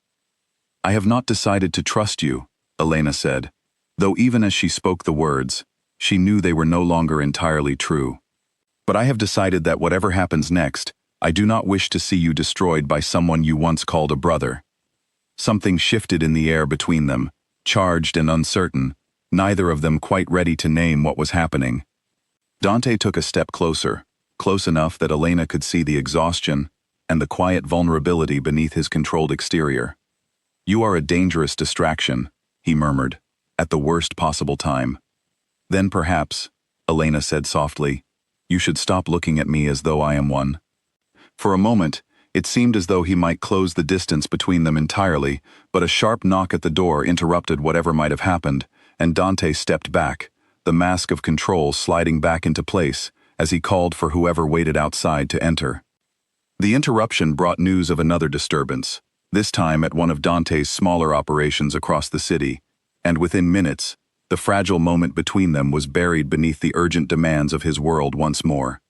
"I have not decided to trust you," Elena said, though even as she spoke the words, She knew they were no longer entirely true. But I have decided that whatever happens next, I do not wish to see you destroyed by someone you once called a brother. Something shifted in the air between them, charged and uncertain, neither of them quite ready to name what was happening. Dante took a step closer, close enough that Elena could see the exhaustion and the quiet vulnerability beneath his controlled exterior. "You are a dangerous distraction," he murmured, "at the worst possible time." "Then perhaps," Elena said softly, "you should stop looking at me as though I am one." For a moment, it seemed as though he might close the distance between them entirely, but a sharp knock at the door interrupted whatever might have happened, and Dante stepped back, the mask of control sliding back into place as he called for whoever waited outside to enter. The interruption brought news of another disturbance, this time at one of Dante's smaller operations across the city, and within minutes, the fragile moment between them was buried beneath the urgent demands of his world once more.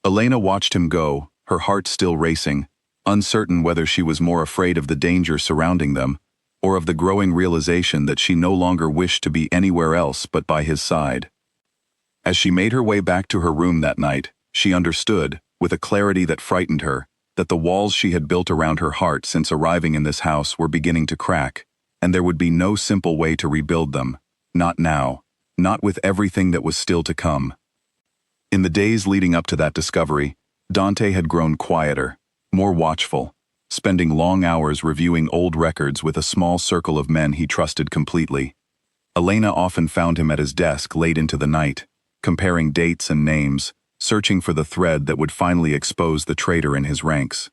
Elena watched him go, her heart still racing, uncertain whether she was more afraid of the danger surrounding them, or of the growing realization that she no longer wished to be anywhere else but by his side. As she made her way back to her room that night, she understood, with a clarity that frightened her, that the walls she had built around her heart since arriving in this house were beginning to crack, and there would be no simple way to rebuild them, not now, not with everything that was still to come. In the days leading up to that discovery, Dante had grown quieter, more watchful, spending long hours reviewing old records with a small circle of men he trusted completely. Elena often found him at his desk late into the night, comparing dates and names, searching for the thread that would finally expose the traitor in his ranks.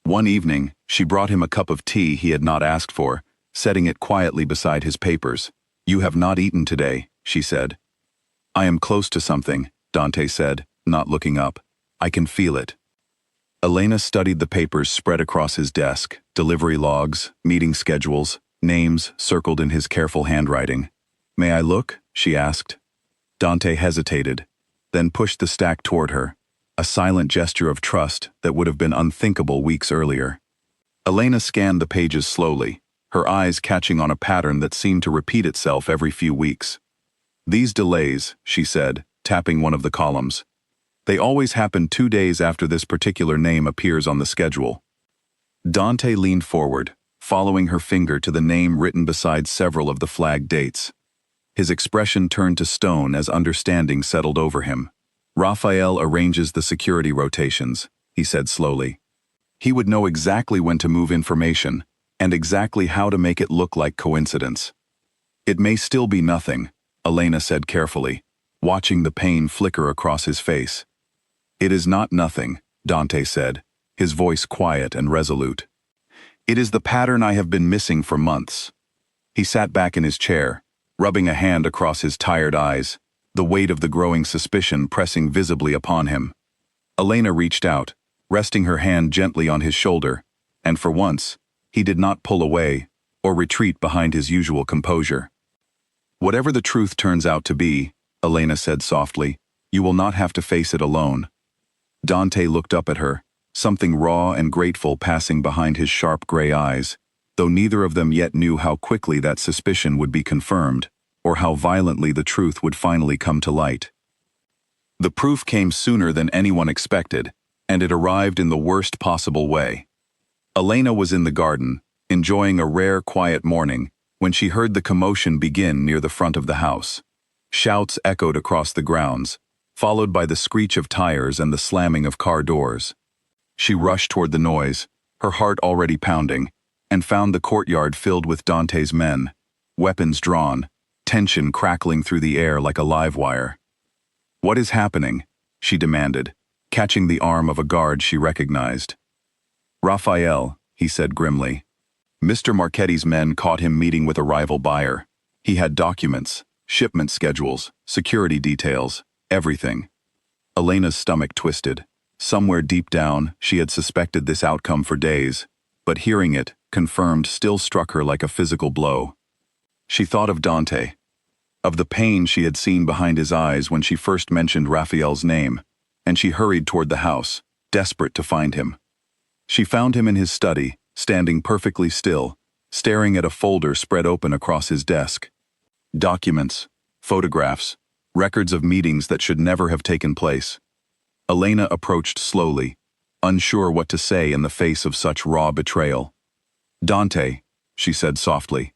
One evening, she brought him a cup of tea he had not asked for, setting it quietly beside his papers. "You have not eaten today," she said. "I am close to something," Dante said, not looking up. "I can feel it." Elena studied the papers spread across his desk, delivery logs, meeting schedules, names circled in his careful handwriting. "May I look?" she asked. Dante hesitated, then pushed the stack toward her, a silent gesture of trust that would have been unthinkable weeks earlier. Elena scanned the pages slowly, her eyes catching on a pattern that seemed to repeat itself every few weeks. "These delays," she said, tapping one of the columns. "They always happen 2 days after this particular name appears on the schedule." Dante leaned forward, following her finger to the name written beside several of the flagged dates. His expression turned to stone as understanding settled over him. "Raphael arranges the security rotations," he said slowly. "He would know exactly when to move information, and exactly how to make it look like coincidence." "It may still be nothing," Elena said carefully, watching the pain flicker across his face. "It is not nothing," Dante said, his voice quiet and resolute. "It is the pattern I have been missing for months." He sat back in his chair, rubbing a hand across his tired eyes, the weight of the growing suspicion pressing visibly upon him. Elena reached out, resting her hand gently on his shoulder, and for once, he did not pull away or retreat behind his usual composure. "Whatever the truth turns out to be," Elena said softly, "you will not have to face it alone." Dante looked up at her, something raw and grateful passing behind his sharp gray eyes, though neither of them yet knew how quickly that suspicion would be confirmed, or how violently the truth would finally come to light. The proof came sooner than anyone expected, and it arrived in the worst possible way. Elena was in the garden, enjoying a rare quiet morning, when she heard the commotion begin near the front of the house. Shouts echoed across the grounds, followed by the screech of tires and the slamming of car doors. She rushed toward the noise, her heart already pounding, and found the courtyard filled with Dante's men, weapons drawn, tension crackling through the air like a live wire. "What is happening?" she demanded, catching the arm of a guard she recognized. "Raphael," he said grimly. "Mr. Marchetti's men caught him meeting with a rival buyer. He had documents, shipment schedules, security details, everything." Elena's stomach twisted. Somewhere deep down, she had suspected this outcome for days, but hearing it, confirmed, still struck her like a physical blow. She thought of Dante, of the pain she had seen behind his eyes when she first mentioned Raphael's name, and she hurried toward the house, desperate to find him. She found him in his study, standing perfectly still, staring at a folder spread open across his desk. Documents, photographs, records of meetings that should never have taken place. Elena approached slowly, unsure what to say in the face of such raw betrayal. "Dante," she said softly.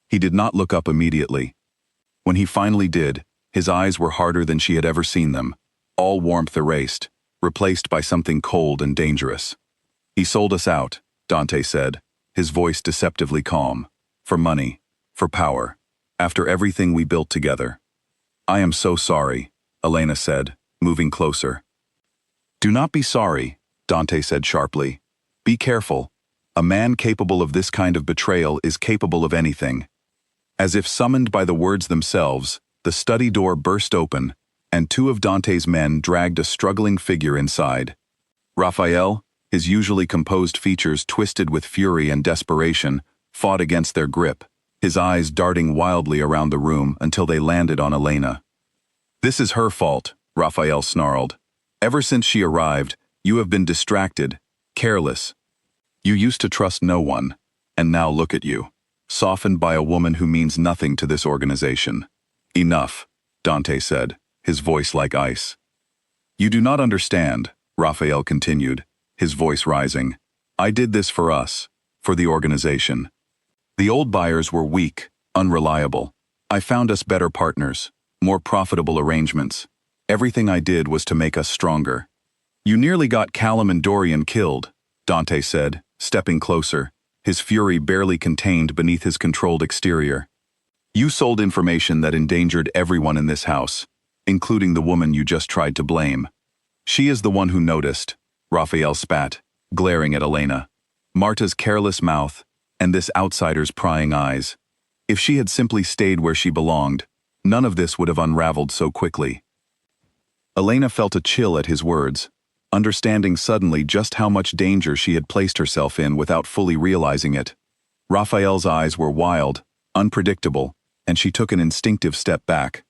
He did not look up immediately. When he finally did, his eyes were harder than she had ever seen them, all warmth erased, replaced by something cold and dangerous. "He sold us out," Dante said, his voice deceptively calm. "For money, for power, after everything we built together." "I am so sorry," Elena said, moving closer. "Do not be sorry," Dante said sharply. "Be careful. A man capable of this kind of betrayal is capable of anything." As if summoned by the words themselves, the study door burst open, and two of Dante's men dragged a struggling figure inside. Raphael, his usually composed features twisted with fury and desperation, fought against their grip, his eyes darting wildly around the room until they landed on Elena. "This is her fault," Raphael snarled. "Ever since she arrived, you have been distracted, careless. You used to trust no one, and now look at you, softened by a woman who means nothing to this organization." "Enough," Dante said, his voice like ice. "You do not understand," Raphael continued, his voice rising. "I did this for us, for the organization. The old buyers were weak, unreliable. I found us better partners, more profitable arrangements. Everything I did was to make us stronger." "You nearly got Callum and Dorian killed," Dante said, stepping closer, his fury barely contained beneath his controlled exterior. "You sold information that endangered everyone in this house, including the woman you just tried to blame. She is the one who noticed," Raphael spat, glaring at Elena. "Marta's careless mouth, and this outsider's prying eyes. If she had simply stayed where she belonged, none of this would have unraveled so quickly." Elena felt a chill at his words, understanding suddenly just how much danger she had placed herself in without fully realizing it. Raphael's eyes were wild, unpredictable, and she took an instinctive step back.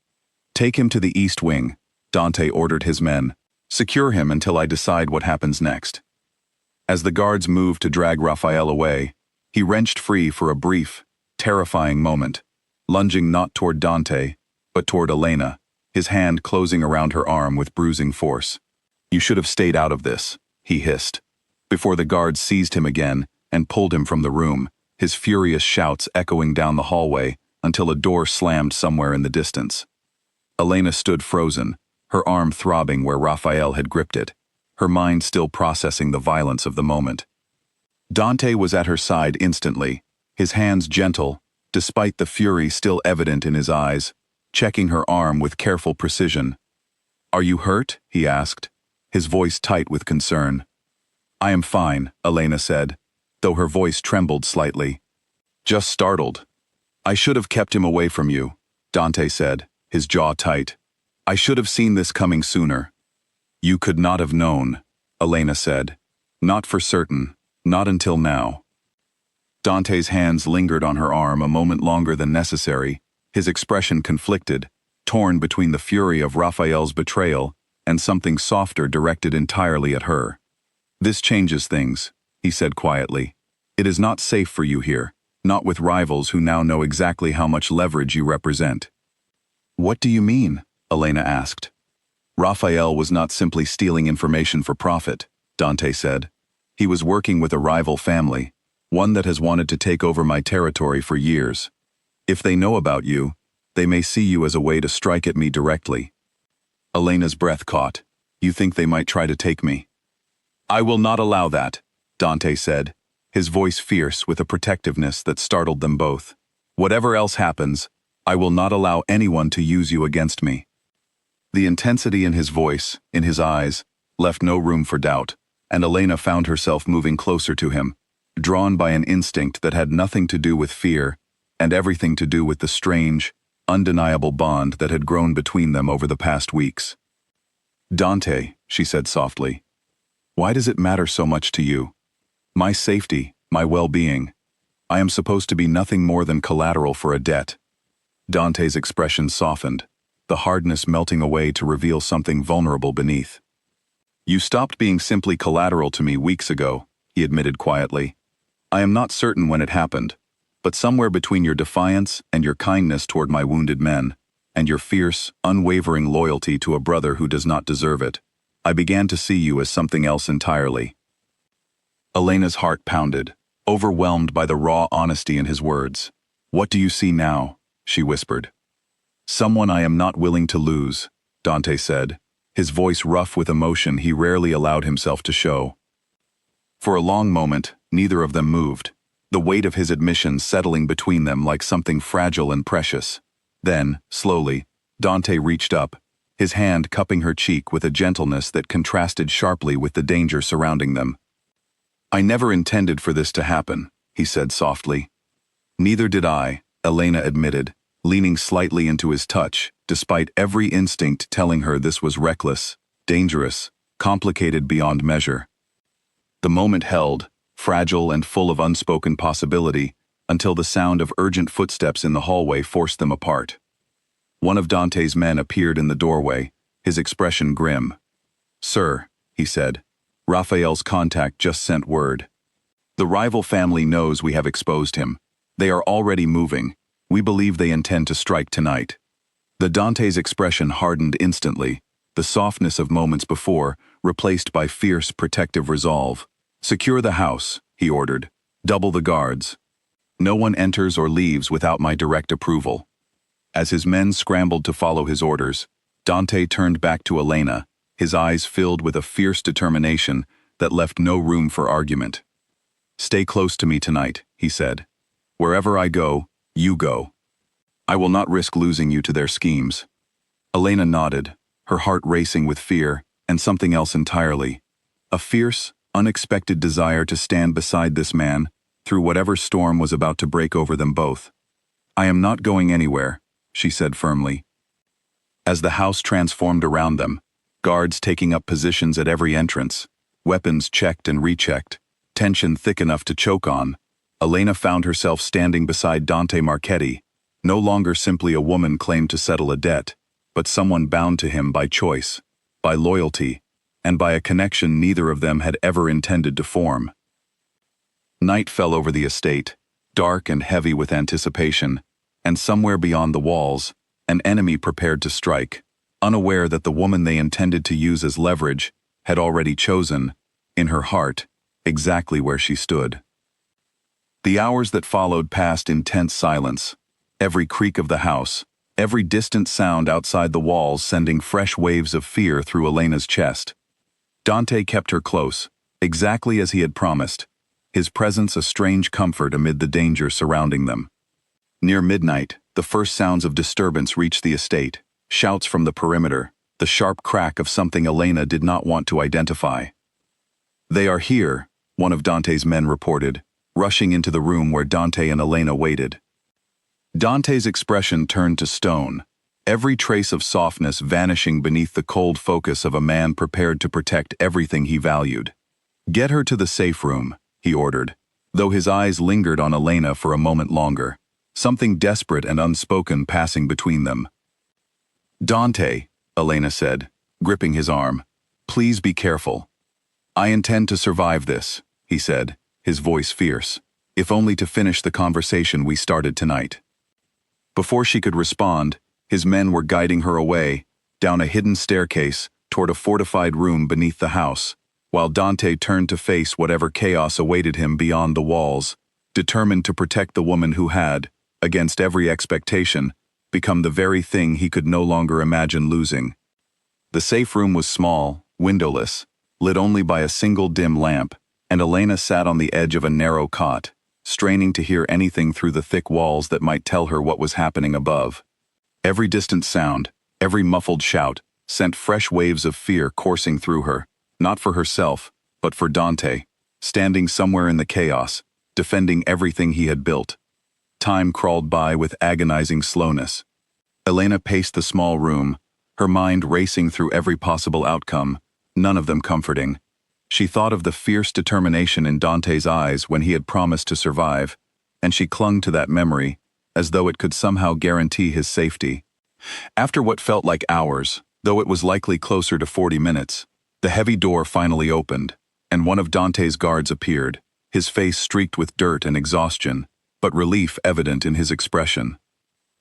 "Take him to the East Wing," Dante ordered his men. "Secure him until I decide what happens next." As the guards moved to drag Raphael away, he wrenched free for a brief, terrifying moment, lunging not toward Dante, but toward Elena, his hand closing around her arm with bruising force. "You should have stayed out of this," he hissed, before the guards seized him again and pulled him from the room, his furious shouts echoing down the hallway until a door slammed somewhere in the distance. Elena stood frozen, her arm throbbing where Raphael had gripped it, her mind still processing the violence of the moment. Dante was at her side instantly, his hands gentle, despite the fury still evident in his eyes, checking her arm with careful precision. "Are you hurt?" he asked, his voice tight with concern. "I am fine," Elena said, though her voice trembled slightly. "Just startled." "I should have kept him away from you," Dante said, his jaw tight. "I should have seen this coming sooner." "You could not have known," Elena said. "Not for certain, not until now." Dante's hands lingered on her arm a moment longer than necessary, his expression conflicted, torn between the fury of Raphael's betrayal and something softer directed entirely at her. "This changes things," he said quietly. "It is not safe for you here, not with rivals who now know exactly how much leverage you represent." "What do you mean?" Elena asked. "Raphael was not simply stealing information for profit," Dante said. "He was working with a rival family, one that has wanted to take over my territory for years. If they know about you, they may see you as a way to strike at me directly." Elena's breath caught. "You think they might try to take me?" "I will not allow that," Dante said, his voice fierce with a protectiveness that startled them both. "Whatever else happens, I will not allow anyone to use you against me." The intensity in his voice, in his eyes, left no room for doubt, and Elena found herself moving closer to him, drawn by an instinct that had nothing to do with fear, and everything to do with the strange, undeniable bond that had grown between them over the past weeks. "Dante," she said softly, "why does it matter so much to you? My safety, my well-being. I am supposed to be nothing more than collateral for a debt." Dante's expression softened, the hardness melting away to reveal something vulnerable beneath. "You stopped being simply collateral to me weeks ago," he admitted quietly. "I am not certain when it happened, but somewhere between your defiance and your kindness toward my wounded men, and your fierce, unwavering loyalty to a brother who does not deserve it. I began to see you as something else entirely." Elena's heart pounded, overwhelmed by the raw honesty in his words. "What do you see now?" she whispered. "Someone I am not willing to lose," Dante said, his voice rough with emotion he rarely allowed himself to show. For a long moment, neither of them moved, the weight of his admission settling between them like something fragile and precious. Then, slowly, Dante reached up, his hand cupping her cheek with a gentleness that contrasted sharply with the danger surrounding them. "I never intended for this to happen," he said softly. "Neither did I," Elena admitted, leaning slightly into his touch, despite every instinct telling her this was reckless, dangerous, complicated beyond measure. The moment held, fragile and full of unspoken possibility, until the sound of urgent footsteps in the hallway forced them apart. One of Dante's men appeared in the doorway, his expression grim. "Sir," he said, "Raphael's contact just sent word. The rival family knows we have exposed him. They are already moving. We believe they intend to strike tonight." The Dante's expression hardened instantly, the softness of moments before, replaced by fierce protective resolve. "Secure the house," he ordered. "Double the guards. No one enters or leaves without my direct approval." As his men scrambled to follow his orders, Dante turned back to Elena, his eyes filled with a fierce determination that left no room for argument. "Stay close to me tonight," he said. "Wherever I go, you go. I will not risk losing you to their schemes." Elena nodded, her heart racing with fear and something else entirely. A fierce, unexpected desire to stand beside this man through whatever storm was about to break over them both. "I am not going anywhere," she said firmly. As the house transformed around them, guards taking up positions at every entrance, weapons checked and rechecked, tension thick enough to choke on, Elena found herself standing beside Dante Marchetti, no longer simply a woman claimed to settle a debt, but someone bound to him by choice, by loyalty, and by a connection neither of them had ever intended to form. Night fell over the estate, dark and heavy with anticipation, and somewhere beyond the walls, an enemy prepared to strike, unaware that the woman they intended to use as leverage had already chosen, in her heart, exactly where she stood. The hours that followed passed in tense silence, every creak of the house, every distant sound outside the walls sending fresh waves of fear through Elena's chest. Dante kept her close, exactly as he had promised, his presence a strange comfort amid the danger surrounding them. Near midnight, the first sounds of disturbance reached the estate, shouts from the perimeter, the sharp crack of something Elena did not want to identify. "They are here," one of Dante's men reported, rushing into the room where Dante and Elena waited. Dante's expression turned to stone, every trace of softness vanishing beneath the cold focus of a man prepared to protect everything he valued. "Get her to the safe room," he ordered, though his eyes lingered on Elena for a moment longer, something desperate and unspoken passing between them. "Dante," Elena said, gripping his arm, "please be careful." "I intend to survive this," he said, his voice fierce, "if only to finish the conversation we started tonight." Before she could respond, his men were guiding her away, down a hidden staircase, toward a fortified room beneath the house, while Dante turned to face whatever chaos awaited him beyond the walls, determined to protect the woman who had, against every expectation, become the very thing he could no longer imagine losing. The safe room was small, windowless, lit only by a single dim lamp, and Elena sat on the edge of a narrow cot, straining to hear anything through the thick walls that might tell her what was happening above. Every distant sound, every muffled shout, sent fresh waves of fear coursing through her, not for herself, but for Dante, standing somewhere in the chaos, defending everything he had built. Time crawled by with agonizing slowness. Elena paced the small room, her mind racing through every possible outcome, none of them comforting. She thought of the fierce determination in Dante's eyes when he had promised to survive, and she clung to that memory, as though it could somehow guarantee his safety. After what felt like hours, though it was likely closer to 40 minutes, the heavy door finally opened, and one of Dante's guards appeared, his face streaked with dirt and exhaustion, but relief evident in his expression.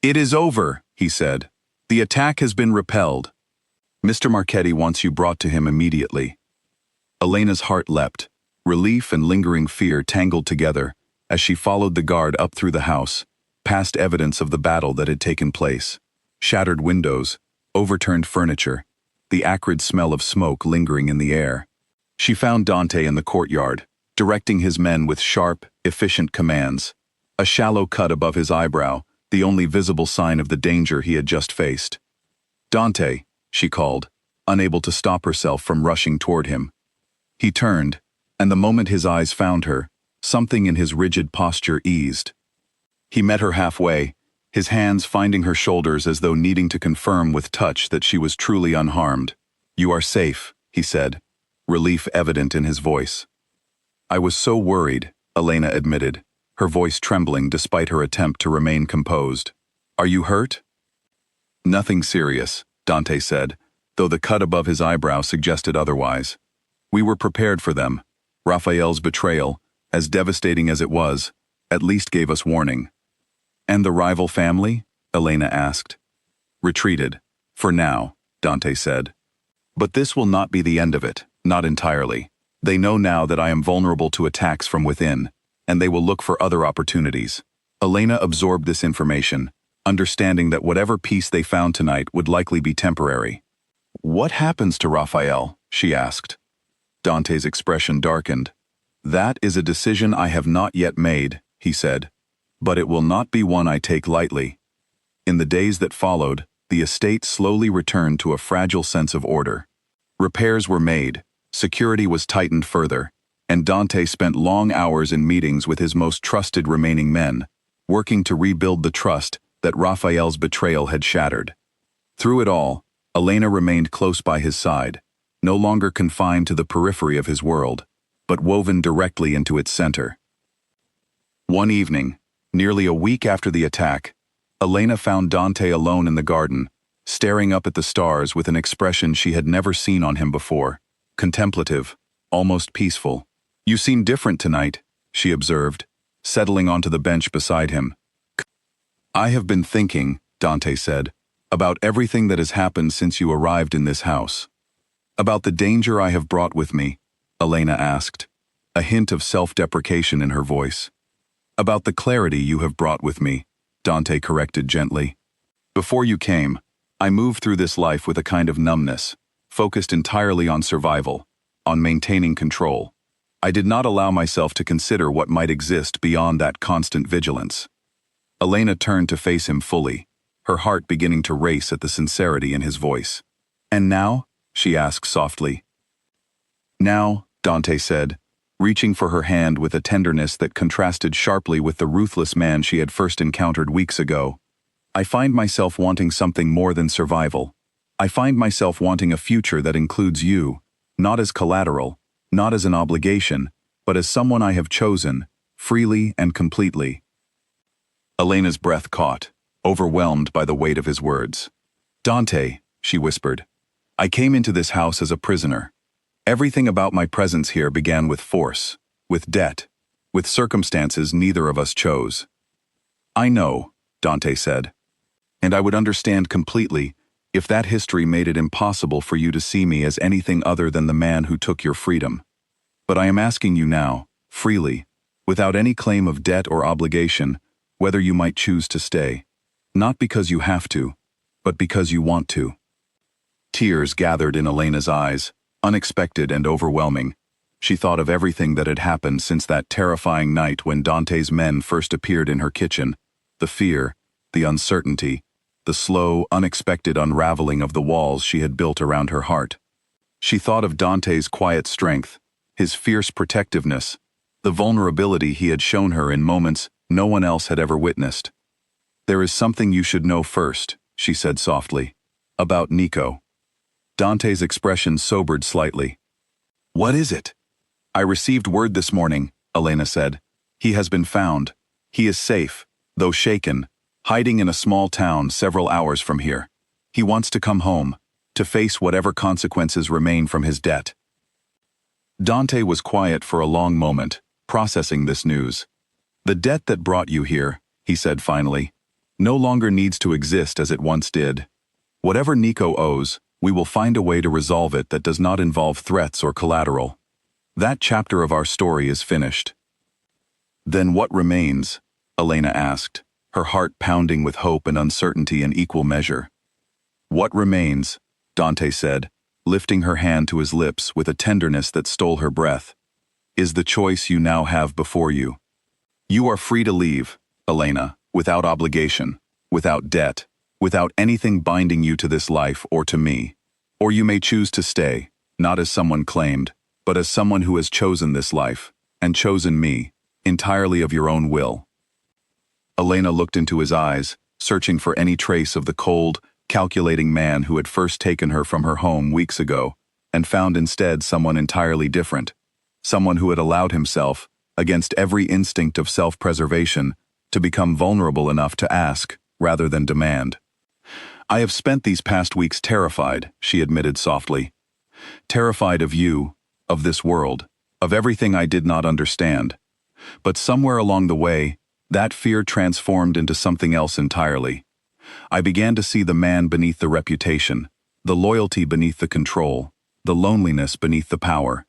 "It is over," he said. The attack has been repelled. Mr. Marchetti wants you brought to him immediately. Elena's heart leapt. Relief and lingering fear tangled together as she followed the guard up through the house, past evidence of the battle that had taken place. Shattered windows, overturned furniture, the acrid smell of smoke lingering in the air. She found Dante in the courtyard, directing his men with sharp, efficient commands. A shallow cut above his eyebrow, the only visible sign of the danger he had just faced. "Dante," she called, unable to stop herself from rushing toward him. He turned, and the moment his eyes found her, something in his rigid posture eased. He met her halfway, his hands finding her shoulders as though needing to confirm with touch that she was truly unharmed. "You are safe," he said, relief evident in his voice. "I was so worried," Elena admitted, her voice trembling despite her attempt to remain composed. "Are you hurt?" "Nothing serious," Dante said, though the cut above his eyebrow suggested otherwise. "We were prepared for them. Raphael's betrayal, as devastating as it was, at least gave us warning." "And the rival family?" Elena asked. "Retreated. For now," Dante said. "But this will not be the end of it, not entirely. They know now that I am vulnerable to attacks from within, and they will look for other opportunities." Elena absorbed this information, understanding that whatever peace they found tonight would likely be temporary. "What happens to Raphael?" she asked. Dante's expression darkened. "That is a decision I have not yet made," he said, "but it will not be one I take lightly." In the days that followed, the estate slowly returned to a fragile sense of order. Repairs were made, security was tightened further, and Dante spent long hours in meetings with his most trusted remaining men, working to rebuild the trust that Raphael's betrayal had shattered. Through it all, Elena remained close by his side, no longer confined to the periphery of his world, but woven directly into its center. One evening, nearly a week after the attack, Elena found Dante alone in the garden, staring up at the stars with an expression she had never seen on him before, contemplative, almost peaceful. "You seem different tonight," she observed, settling onto the bench beside him. "I have been thinking," Dante said, "about everything that has happened since you arrived in this house." "About the danger I have brought with me?" Elena asked, a hint of self-deprecation in her voice. "About the clarity you have brought with me," Dante corrected gently. "Before you came, I moved through this life with a kind of numbness, focused entirely on survival, on maintaining control. I did not allow myself to consider what might exist beyond that constant vigilance." Elena turned to face him fully, her heart beginning to race at the sincerity in his voice. "And now?" she asked softly. "Now," Dante said, reaching for her hand with a tenderness that contrasted sharply with the ruthless man she had first encountered weeks ago, "I find myself wanting something more than survival. I find myself wanting a future that includes you, not as collateral, not as an obligation, but as someone I have chosen, freely and completely." Elena's breath caught, overwhelmed by the weight of his words. "Dante," she whispered, "I came into this house as a prisoner. Everything about my presence here began with force, with debt, with circumstances neither of us chose." "I know," Dante said, "and I would understand completely if that history made it impossible for you to see me as anything other than the man who took your freedom. But I am asking you now, freely, without any claim of debt or obligation, whether you might choose to stay. Not because you have to, but because you want to." Tears gathered in Elena's eyes, unexpected and overwhelming. She thought of everything that had happened since that terrifying night when Dante's men first appeared in her kitchen, the fear, the uncertainty, the slow, unexpected unraveling of the walls she had built around her heart. She thought of Dante's quiet strength, his fierce protectiveness, the vulnerability he had shown her in moments no one else had ever witnessed. "There is something you should know first," she said softly, "about Nico." Dante's expression sobered slightly. "What is it?" "I received word this morning," Elena said. "He has been found. He is safe, though shaken, hiding in a small town several hours from here. He wants to come home, to face whatever consequences remain from his debt." Dante was quiet for a long moment, processing this news. "The debt that brought you here," he said finally, "no longer needs to exist as it once did. Whatever Nico owes, we will find a way to resolve it that does not involve threats or collateral. That chapter of our story is finished. Then what remains? Elena asked, her heart pounding with hope and uncertainty in equal measure. What remains? Dante said, lifting her hand to his lips with a tenderness that stole her breath, is the choice you now have before you. You are free to leave, Elena, without obligation, without debt, without anything binding you to this life or to me. Or you may choose to stay, not as someone claimed, but as someone who has chosen this life, and chosen me, entirely of your own will. Elena looked into his eyes, searching for any trace of the cold, calculating man who had first taken her from her home weeks ago, and found instead someone entirely different, someone who had allowed himself, against every instinct of self-preservation, to become vulnerable enough to ask, rather than demand. I have spent these past weeks terrified, she admitted softly. Terrified of you, of this world, of everything I did not understand. But somewhere along the way, that fear transformed into something else entirely. I began to see the man beneath the reputation, the loyalty beneath the control, the loneliness beneath the power.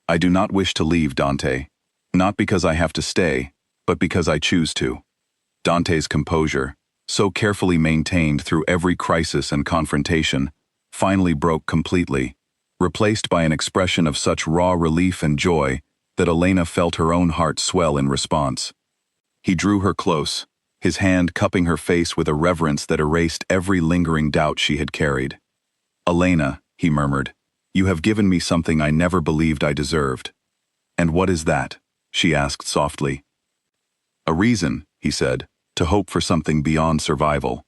I do not wish to leave, Dante. Not because I have to stay, but because I choose to. Dante's composure, so carefully maintained through every crisis and confrontation, finally broke completely, replaced by an expression of such raw relief and joy that Elena felt her own heart swell in response. He drew her close, his hand cupping her face with a reverence that erased every lingering doubt she had carried. Elena, he murmured, you have given me something I never believed I deserved. And what is that? She asked softly. A reason, he said, to hope for something beyond survival.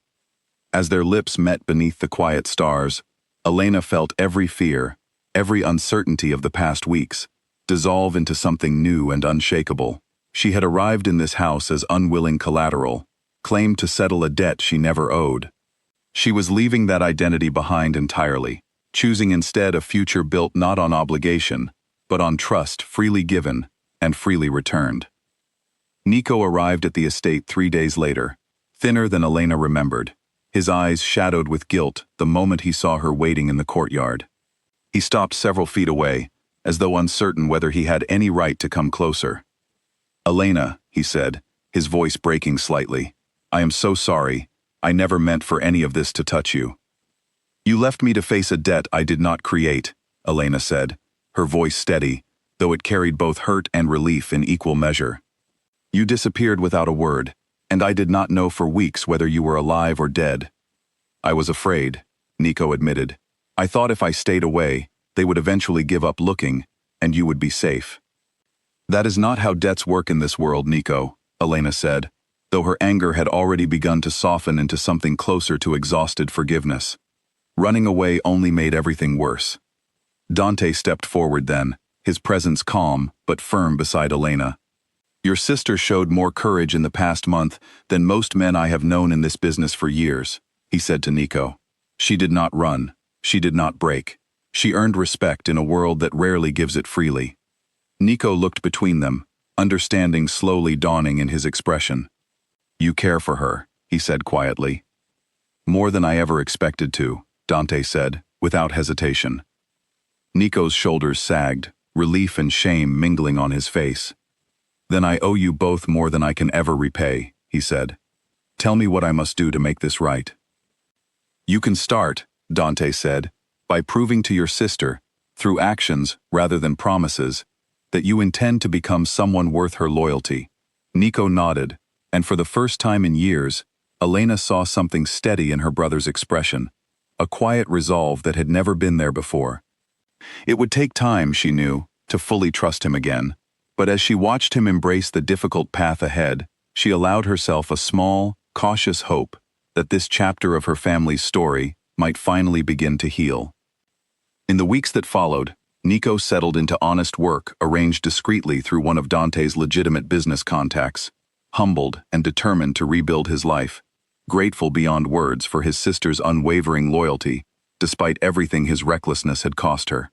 As their lips met beneath the quiet stars, Elena felt every fear, every uncertainty of the past weeks, dissolve into something new and unshakable. She had arrived in this house as unwilling collateral, claimed to settle a debt she never owed. She was leaving that identity behind entirely, choosing instead a future built not on obligation, but on trust freely given and freely returned. Nico arrived at the estate 3 days later, thinner than Elena remembered, his eyes shadowed with guilt the moment he saw her waiting in the courtyard. He stopped several feet away, as though uncertain whether he had any right to come closer. Elena, he said, his voice breaking slightly, I am so sorry. I never meant for any of this to touch you. You left me to face a debt I did not create, Elena said, her voice steady, though it carried both hurt and relief in equal measure. You disappeared without a word, and I did not know for weeks whether you were alive or dead. I was afraid, Nico admitted. I thought if I stayed away, they would eventually give up looking, and you would be safe. That is not how debts work in this world, Nico, Elena said, though her anger had already begun to soften into something closer to exhausted forgiveness. Running away only made everything worse. Dante stepped forward then, his presence calm but firm beside Elena. Your sister showed more courage in the past month than most men I have known in this business for years, he said to Nico. She did not run. She did not break. She earned respect in a world that rarely gives it freely. Nico looked between them, understanding slowly dawning in his expression. You care for her, he said quietly. More than I ever expected to, Dante said, without hesitation. Nico's shoulders sagged, relief and shame mingling on his face. Then I owe you both more than I can ever repay, he said. Tell me what I must do to make this right. You can start, Dante said, by proving to your sister, through actions rather than promises, that you intend to become someone worth her loyalty. Nico nodded, and for the first time in years, Elena saw something steady in her brother's expression, a quiet resolve that had never been there before. It would take time, she knew, to fully trust him again, but as she watched him embrace the difficult path ahead, she allowed herself a small, cautious hope that this chapter of her family's story might finally begin to heal. In the weeks that followed, Nico settled into honest work arranged discreetly through one of Dante's legitimate business contacts, humbled and determined to rebuild his life, grateful beyond words for his sister's unwavering loyalty, despite everything his recklessness had cost her.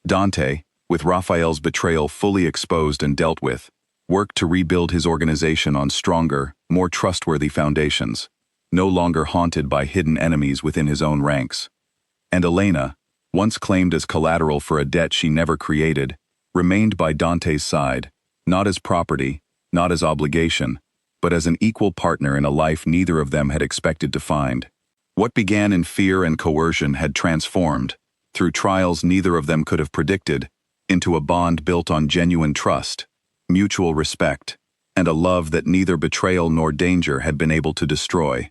Dante, with Raphael's betrayal fully exposed and dealt with, worked to rebuild his organization on stronger, more trustworthy foundations. no longer haunted by hidden enemies within his own ranks. And Elena, once claimed as collateral for a debt she never created, remained by Dante's side, not as property, not as obligation, but as an equal partner in a life neither of them had expected to find. What began in fear and coercion had transformed, through trials neither of them could have predicted, into a bond built on genuine trust, mutual respect, and a love that neither betrayal nor danger had been able to destroy.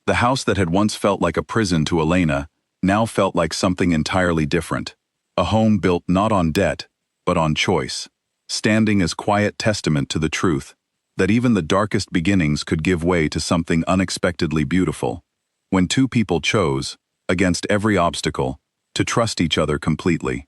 The house that had once felt like a prison to Elena now felt like something entirely different, a home built not on debt, but on choice, standing as quiet testament to the truth that even the darkest beginnings could give way to something unexpectedly beautiful, when two people chose, against every obstacle, to trust each other completely.